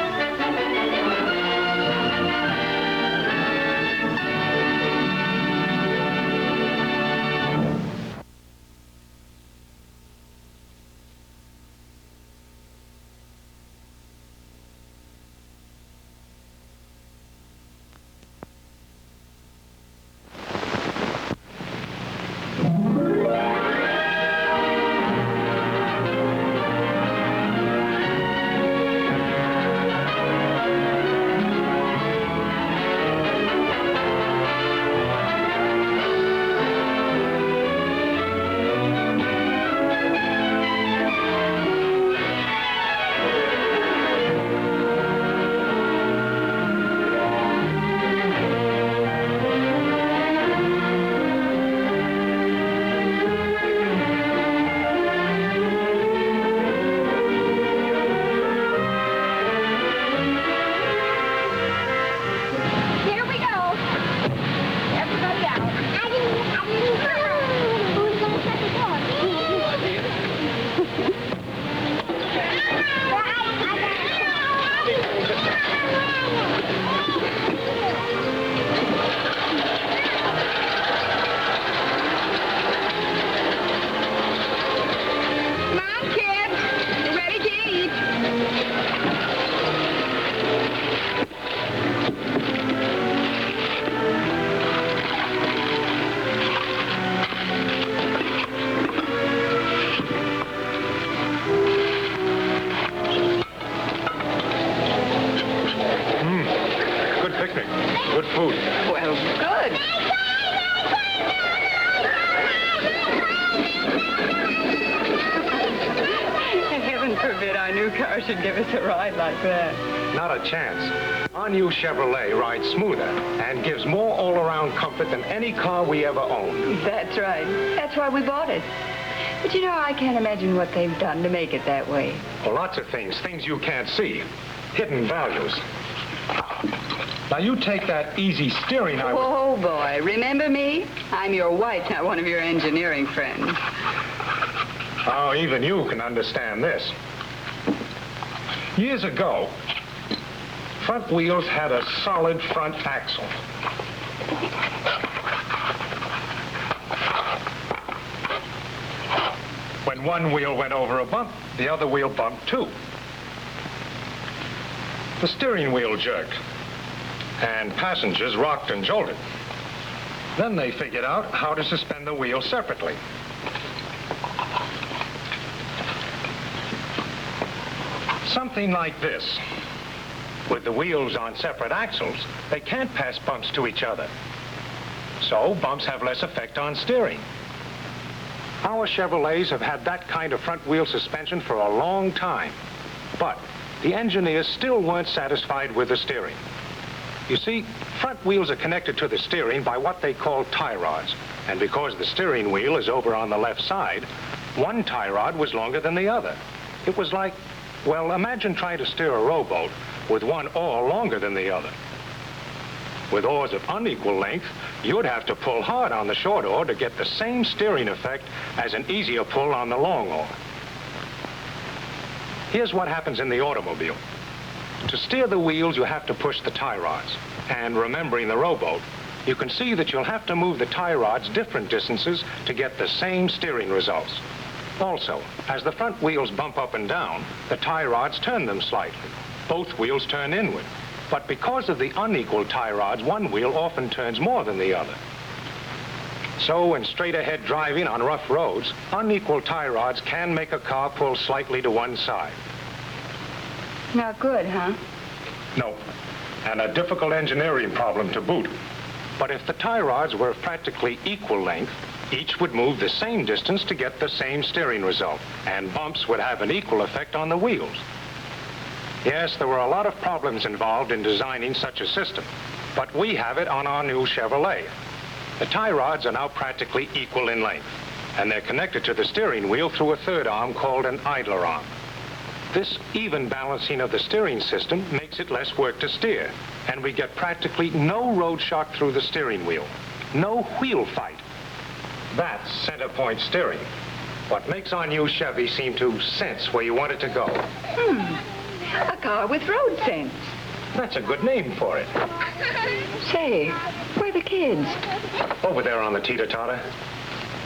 Good food. Well, good. Heaven forbid our new car should give us a ride like that. Not a chance. Our new Chevrolet rides smoother and gives more all-around comfort than any car we ever owned. That's right. That's why we bought it. But you know, I can't imagine what they've done to make it that way. Well, lots of things you can't see. Hidden values. Now, you take that easy steering I... Oh, boy. Remember me? I'm your wife, not one of your engineering friends. Oh, even you can understand this. Years ago, front wheels had a solid front axle. When one wheel went over a bump, the other wheel bumped too. The steering wheel jerked, and passengers rocked and jolted. Then they figured out how to suspend the wheels separately. Something like this. With the wheels on separate axles, they can't pass bumps to each other. So bumps have less effect on steering. Our Chevrolets have had that kind of front wheel suspension for a long time. But the engineers still weren't satisfied with the steering. You see, front wheels are connected to the steering by what they call tie rods. And because the steering wheel is over on the left side, one tie rod was longer than the other. It was like, well, imagine trying to steer a rowboat with one oar longer than the other. With oars of unequal length, you'd have to pull hard on the short oar to get the same steering effect as an easier pull on the long oar. Here's what happens in the automobile. To steer the wheels, you have to push the tie rods. And remembering the rowboat, you can see that you'll have to move the tie rods different distances to get the same steering results. Also, as the front wheels bump up and down, the tie rods turn them slightly. Both wheels turn inward. But because of the unequal tie rods, one wheel often turns more than the other. So in straight-ahead driving on rough roads, unequal tie rods can make a car pull slightly to one side. Not good, huh? No, and a difficult engineering problem to boot. But if the tie rods were of practically equal length, each would move the same distance to get the same steering result, and bumps would have an equal effect on the wheels. Yes, there were a lot of problems involved in designing such a system, but we have it on our new Chevrolet. The tie rods are now practically equal in length, and they're connected to the steering wheel through a third arm called an idler arm. This even balancing of the steering system makes it less work to steer, and we get practically no road shock through the steering wheel. No wheel fight. That's center point steering. What makes our new Chevy seem to sense where you want it to go. A car with road sense. That's a good name for it. Say, where are the kids? Over there on the teeter-totter.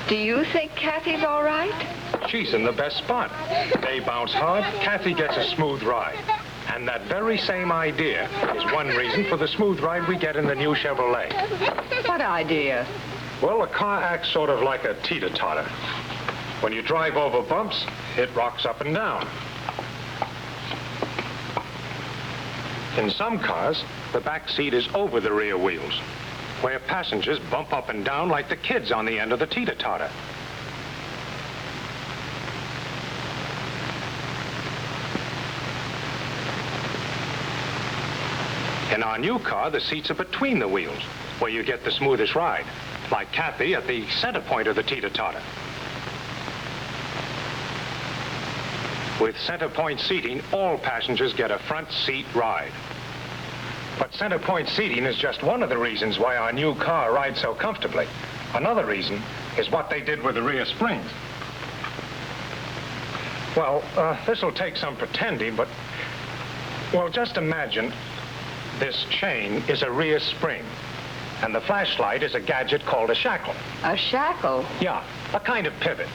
Do you think Kathy's all right? She's in the best spot. They bounce hard, Kathy gets a smooth ride. And that very same idea is one reason for the smooth ride we get in the new Chevrolet. What idea? Well, the car acts sort of like a teeter-totter. When you drive over bumps, it rocks up and down. In some cars, the back seat is over the rear wheels, where passengers bump up and down like the kids on the end of the teeter-totter. In our new car, the seats are between the wheels, where you get the smoothest ride, like Kathy at the center point of the teeter-totter. With center point seating, all passengers get a front seat ride. But center point seating is just one of the reasons why our new car rides so comfortably. Another reason is what they did with the rear springs. Well, this'll take some pretending, but, well, just imagine this chain is a rear spring, and the flashlight is a gadget called a shackle. A shackle? Yeah, a kind of pivot.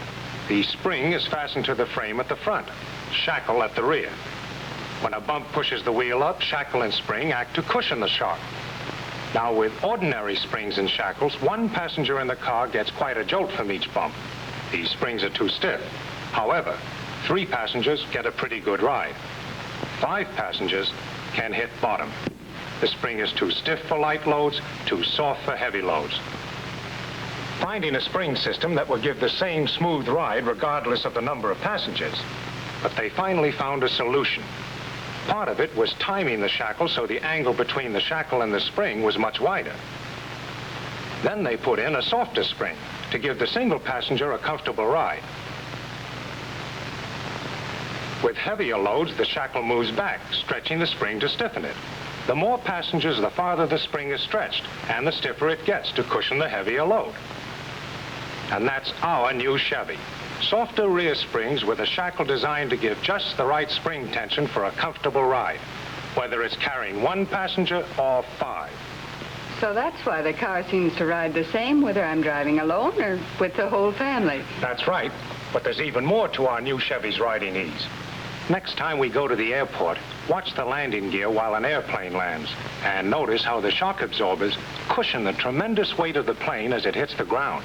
The spring is fastened to the frame at the front, shackle at the rear. When a bump pushes the wheel up, shackle and spring act to cushion the shock. Now, with ordinary springs and shackles, one passenger in the car gets quite a jolt from each bump. These springs are too stiff. However, 3 passengers get a pretty good ride. 5 passengers can hit bottom. The spring is too stiff for light loads, too soft for heavy loads. Finding a spring system that will give the same smooth ride regardless of the number of passengers. But they finally found a solution. Part of it was timing the shackle so the angle between the shackle and the spring was much wider. Then they put in a softer spring to give the single passenger a comfortable ride. With heavier loads, the shackle moves back, stretching the spring to stiffen it. The more passengers, the farther the spring is stretched, and the stiffer it gets to cushion the heavier load. And that's our new Chevy. Softer rear springs with a shackle designed to give just the right spring tension for a comfortable ride, whether it's carrying 1 passenger or 5. So that's why the car seems to ride the same whether I'm driving alone or with the whole family. That's right, but there's even more to our new Chevy's riding ease. Next time we go to the airport, Watch the landing gear while an airplane lands, and notice how the shock absorbers cushion the tremendous weight of the plane as it hits the ground.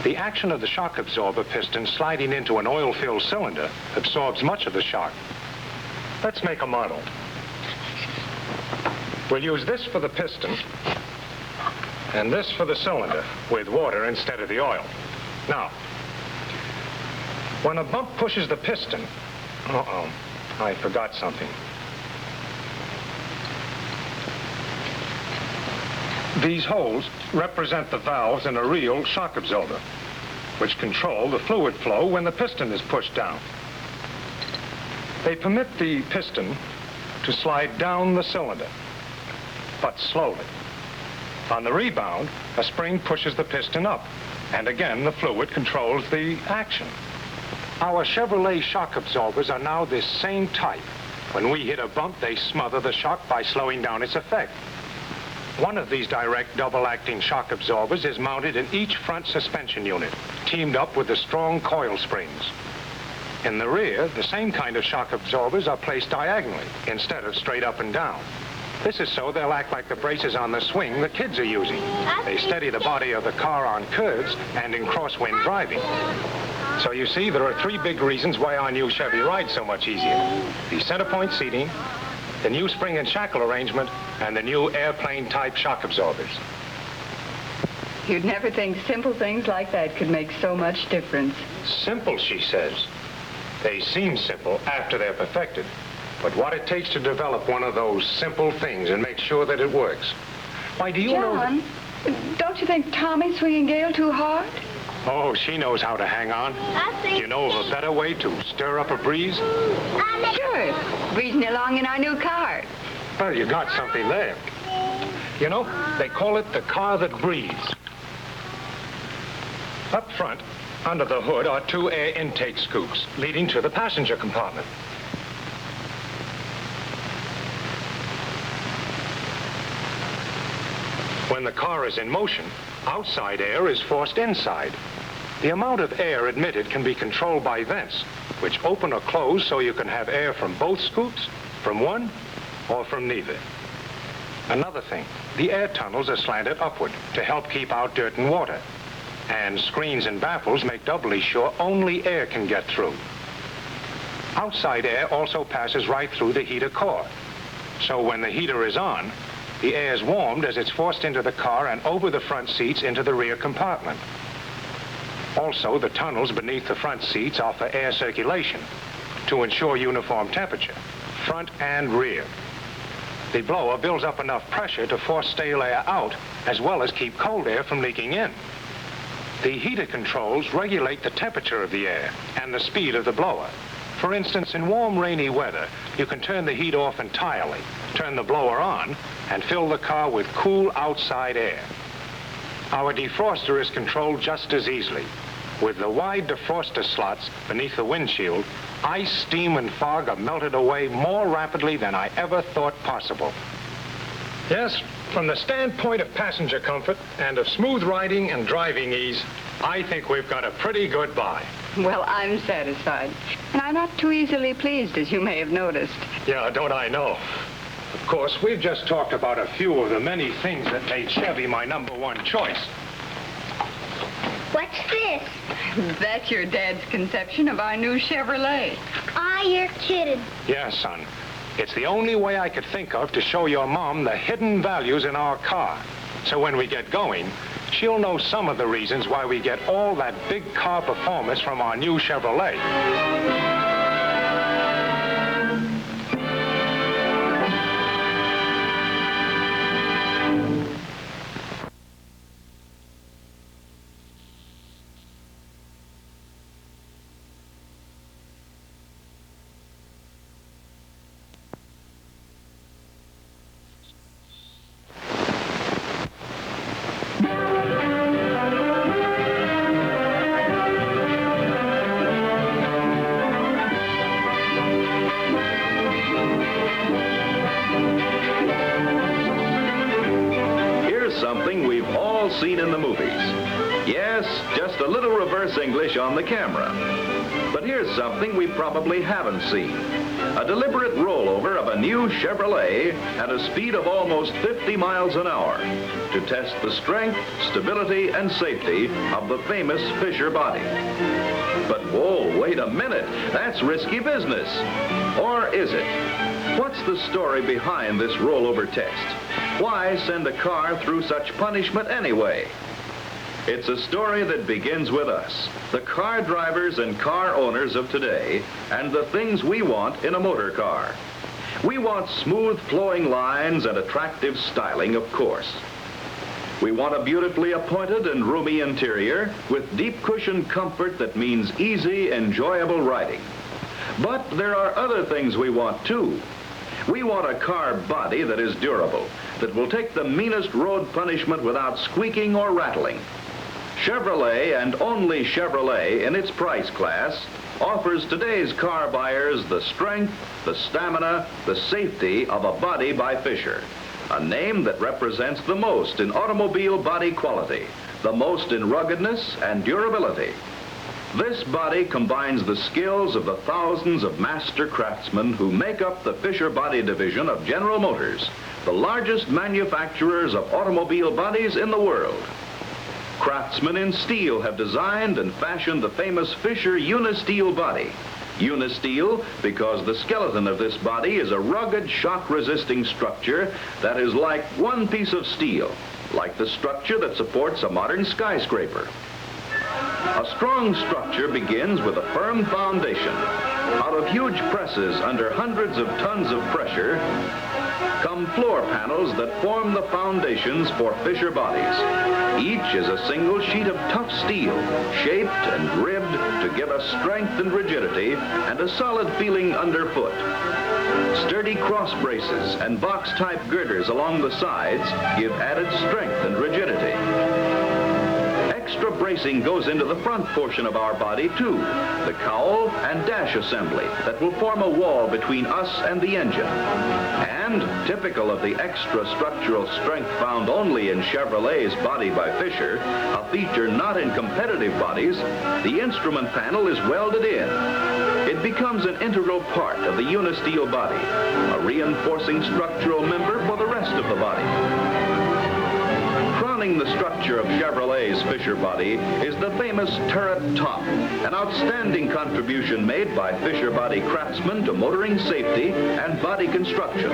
The action of the shock absorber piston sliding into an oil-filled cylinder absorbs much of the shock. Let's make a model. We'll use this for the piston and this for the cylinder with water instead of the oil. Now, when a bump pushes the piston, I forgot something. These holes represent the valves in a real shock absorber, which control the fluid flow when the piston is pushed down. They permit the piston to slide down the cylinder, but slowly. On the rebound, a spring pushes the piston up, and again the fluid controls the action. Our Chevrolet shock absorbers are now this same type. When we hit a bump, they smother the shock by slowing down its effect. One of these direct double-acting shock absorbers is mounted in each front suspension unit, teamed up with the strong coil springs. In the rear, the same kind of shock absorbers are placed diagonally instead of straight up and down. This is so they'll act like the braces on the swing the kids are using. They steady the body of the car on curves and in crosswind driving. So you see, there are three big reasons why our new Chevy rides so much easier. The center point seating, the new spring and shackle arrangement, and the new airplane-type shock absorbers. You'd never think simple things like that could make so much difference. Simple, she says. They seem simple after they're perfected. But what it takes to develop one of those simple things and make sure that it works. Why, do you know... John, don't you think Tommy's swinging Gail too hard? Oh, she knows how to hang on. Do you know of a better way to stir up a breeze? Sure. Breezing along in our new car. Well, you got something there. You know, they call it the car that breathes. Up front, under the hood, are two air intake scoops leading to the passenger compartment. When the car is in motion, outside air is forced inside. The amount of air admitted can be controlled by vents, which open or close so you can have air from both scoops, from one, or from neither. Another thing, the air tunnels are slanted upward to help keep out dirt and water. And screens and baffles make doubly sure only air can get through. Outside air also passes right through the heater core. So when the heater is on, the air is warmed as it's forced into the car and over the front seats into the rear compartment. Also, the tunnels beneath the front seats offer air circulation to ensure uniform temperature, front and rear. The blower builds up enough pressure to force stale air out, as well as keep cold air from leaking in. The heater controls regulate the temperature of the air and the speed of the blower. For instance, in warm, rainy weather, you can turn the heat off entirely, turn the blower on, and fill the car with cool outside air. Our defroster is controlled just as easily. With the wide defroster slots beneath the windshield, ice, steam, and fog are melted away more rapidly than I ever thought possible. Yes, from the standpoint of passenger comfort and of smooth riding and driving ease, I think we've got a pretty good buy. Well, I'm satisfied. And I'm not too easily pleased, as you may have noticed. Yeah, don't I know? Of course, we've just talked about a few of the many things that made Chevy my #1 choice. What's this? That's your dad's conception of our new Chevrolet. You're kidding. Yeah, son. It's the only way I could think of to show your mom the hidden values in our car. So when we get going, she'll know some of the reasons why we get all that big car performance from our new Chevrolet. Seen in the movies. Yes, just a little reverse English on the camera. But here's something we probably haven't seen. A deliberate rollover of a new Chevrolet at a speed of almost 50 miles an hour to test the strength, stability, and safety of the famous Fisher body. But whoa, wait a minute. That's risky business. Or is it? What's the story behind this rollover test? Why send a car through such punishment anyway? It's a story that begins with us, the car drivers and car owners of today, and the things we want in a motor car. We want smooth flowing lines and attractive styling, of course. We want a beautifully appointed and roomy interior with deep cushioned comfort that means easy, enjoyable riding. But there are other things we want too. We want a car body that is durable, that will take the meanest road punishment without squeaking or rattling. Chevrolet, and only Chevrolet in its price class, offers today's car buyers the strength, the stamina, the safety of a body by Fisher, a name that represents the most in automobile body quality, the most in ruggedness and durability. This body combines the skills of the thousands of master craftsmen who make up the Fisher Body Division of General Motors, the largest manufacturers of automobile bodies in the world. Craftsmen in steel have designed and fashioned the famous Fisher Unisteel body. Unisteel because the skeleton of this body is a rugged, shock-resisting structure that is like one piece of steel, like the structure that supports a modern skyscraper. A strong structure begins with a firm foundation. Out of huge presses under hundreds of tons of pressure come floor panels that form the foundations for Fisher bodies. Each is a single sheet of tough steel, shaped and ribbed to give us strength and rigidity and a solid feeling underfoot. Sturdy cross braces and box-type girders along the sides give added strength and rigidity. Extra bracing goes into the front portion of our body too, the cowl and dash assembly that will form a wall between us and the engine. And typical of the extra structural strength found only in Chevrolet's body by Fisher, a feature not in competitive bodies, the instrument panel is welded in. It becomes an integral part of the Unisteel body, a reinforcing structural member for the rest of the body. Crowning the structure of Chevrolet's Fisher body is the famous turret top, an outstanding contribution made by Fisher body craftsmen to motoring safety and body construction.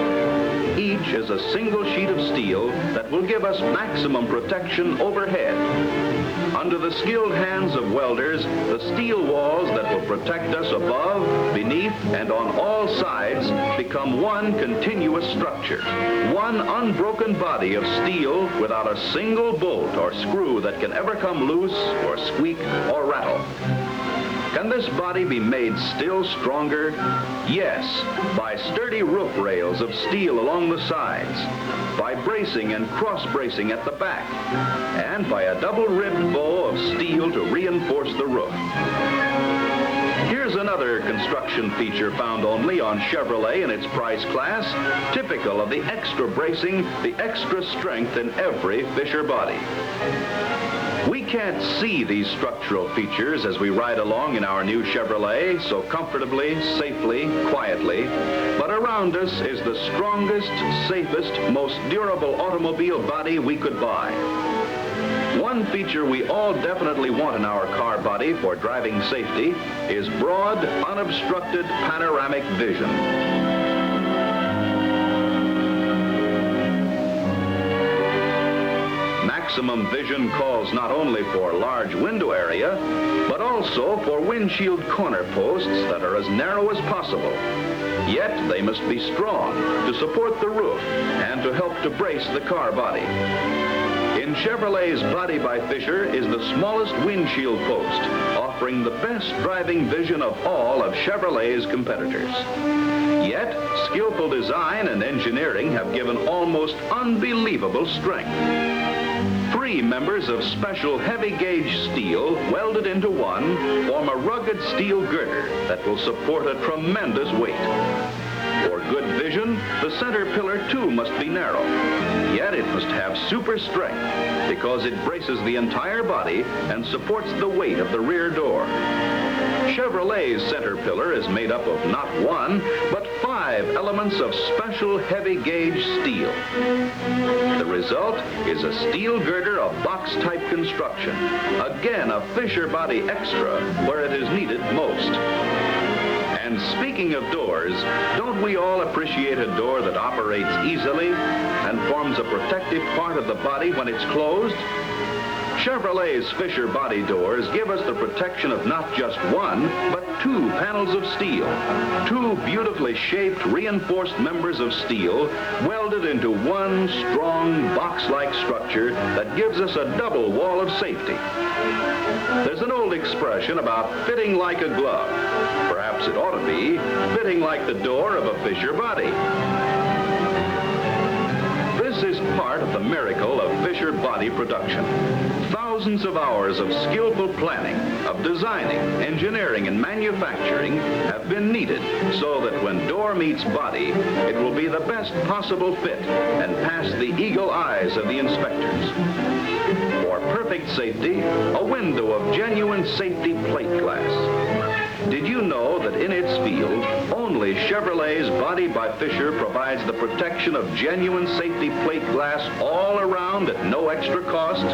Each is a single sheet of steel that will give us maximum protection overhead. Under the skilled hands of welders, the steel walls that will protect us above, beneath, and on all sides become one continuous structure, one unbroken body of steel without a single bolt or screw that can ever come loose or squeak or rattle. Can this body be made still stronger? Yes, by sturdy roof rails of steel along the sides, by bracing and cross-bracing at the back, and by a double-ribbed bow of steel to reinforce the roof. Here's another construction feature found only on Chevrolet in its price class, typical of the extra bracing, the extra strength in every Fisher body. We can't see these structural features as we ride along in our new Chevrolet so comfortably, safely, quietly, but around us is the strongest, safest, most durable automobile body we could buy. One feature we all definitely want in our car body for driving safety is broad, unobstructed panoramic vision. Maximum vision calls not only for large window area, but also for windshield corner posts that are as narrow as possible. Yet they must be strong to support the roof and to help to brace the car body. In Chevrolet's body by Fisher is the smallest windshield post, offering the best driving vision of all of Chevrolet's competitors. Yet, skillful design and engineering have given almost unbelievable strength. 3 members of special heavy-gauge steel welded into one form a rugged steel girder that will support a tremendous weight. For good vision, the center pillar too must be narrow. Yet it must have super strength because it braces the entire body and supports the weight of the rear door. Chevrolet's center pillar is made up of not one, but 5 elements of special heavy gauge steel. The result is a steel girder of box-type construction. Again, a Fisher body extra where it is needed most. And speaking of doors, don't we all appreciate a door that operates easily and forms a protective part of the body when it's closed? Chevrolet's Fisher body doors give us the protection of not just one, but 2 panels of steel. 2 beautifully shaped, reinforced members of steel welded into one strong box-like structure that gives us a double wall of safety. There's an old expression about fitting like a glove. Perhaps it ought to be fitting like the door of a Fisher body. This is part of the miracle of Fisher body production. Thousands of hours of skillful planning, of designing, engineering, and manufacturing have been needed so that when door meets body, it will be the best possible fit and pass the eagle eyes of the inspectors. For perfect safety, a window of genuine safety plate glass. Did you know that in its field, only Chevrolet's Body by Fisher provides the protection of genuine safety plate glass all around at no extra cost?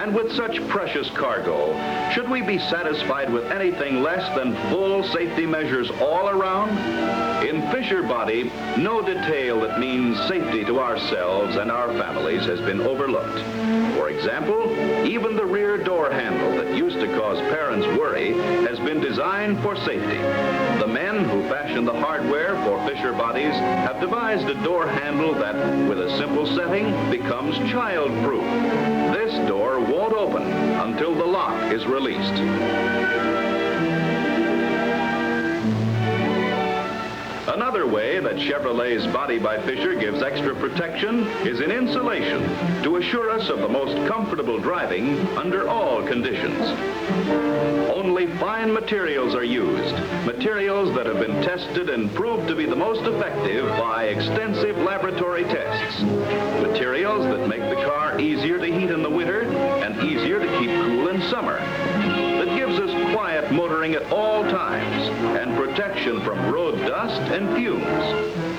And with such precious cargo, should we be satisfied with anything less than full safety measures all around? In Fisher Body, no detail that means safety to ourselves and our families has been overlooked. For example, even the rear door handle that used to cause parents worry has been designed for safety. The men who fashioned the hardware for Fisher bodies have devised a door handle that, with a simple setting, becomes child-proof. This door won't open until the lock is released. Another way that Chevrolet's Body by Fisher gives extra protection is in insulation to assure us of the most comfortable driving under all conditions. Only fine materials are used, materials that have been tested and proved to be the most effective by extensive laboratory tests. Materials that make the car easier to heat in the winter and easier to keep cool in summer. That gives us quiet motoring at all times and protection from road dust and fumes.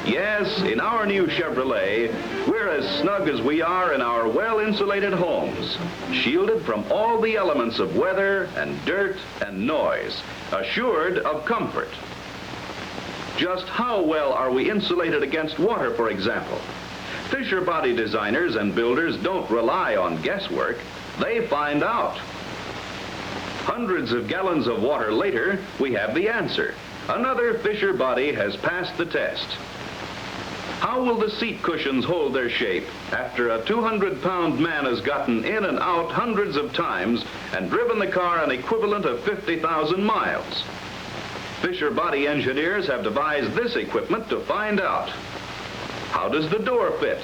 Yes, in our new Chevrolet, we're as snug as we are in our well-insulated homes, shielded from all the elements of weather and dirt and noise, assured of comfort. Just how well are we insulated against water, for example? Fisher body designers and builders don't rely on guesswork. They find out. Hundreds of gallons of water later, we have the answer. Another Fisher body has passed the test. How will the seat cushions hold their shape after a 200-pound man has gotten in and out hundreds of times and driven the car an equivalent of 50,000 miles? Fisher body engineers have devised this equipment to find out. How does the door fit?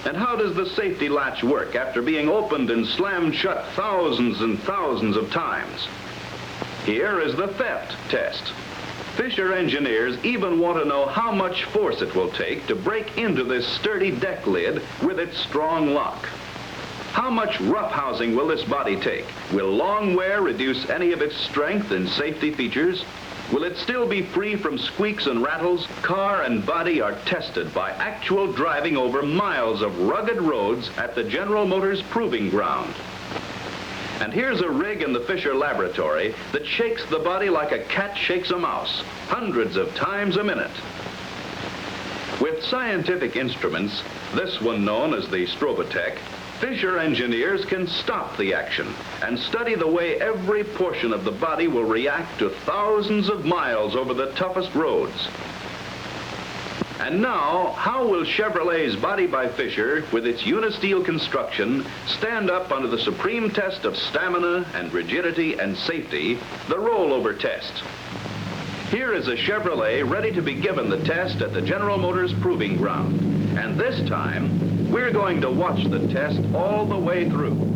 And how does the safety latch work after being opened and slammed shut thousands and thousands of times? Here is the theft test. Fisher engineers even want to know how much force it will take to break into this sturdy deck lid with its strong lock. How much roughhousing will this body take? Will long wear reduce any of its strength and safety features? Will it still be free from squeaks and rattles? Car and body are tested by actual driving over miles of rugged roads at the General Motors Proving Ground. And here's a rig in the Fisher laboratory that shakes the body like a cat shakes a mouse, hundreds of times a minute. With scientific instruments, this one known as the Strobotech, Fisher engineers can stop the action and study the way every portion of the body will react to thousands of miles over the toughest roads. And now, how will Chevrolet's Body by Fisher, with its Unisteel construction, stand up under the supreme test of stamina and rigidity and safety, the rollover test? Here is a Chevrolet ready to be given the test at the General Motors Proving Ground. And this time, we're going to watch the test all the way through.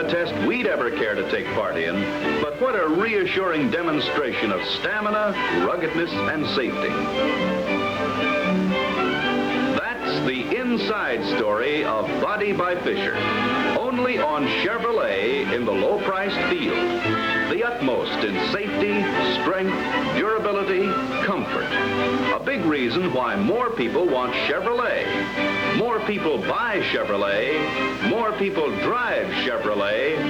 a test we'd ever care to take part in, but what a reassuring demonstration of stamina, ruggedness, and safety. That's the inside story of Body by Fisher, only on Chevrolet in the low-priced field. The utmost in safety, strength, durability, comfort. A big reason why more people want Chevrolet. More people buy Chevrolet, more people drive Chevrolet,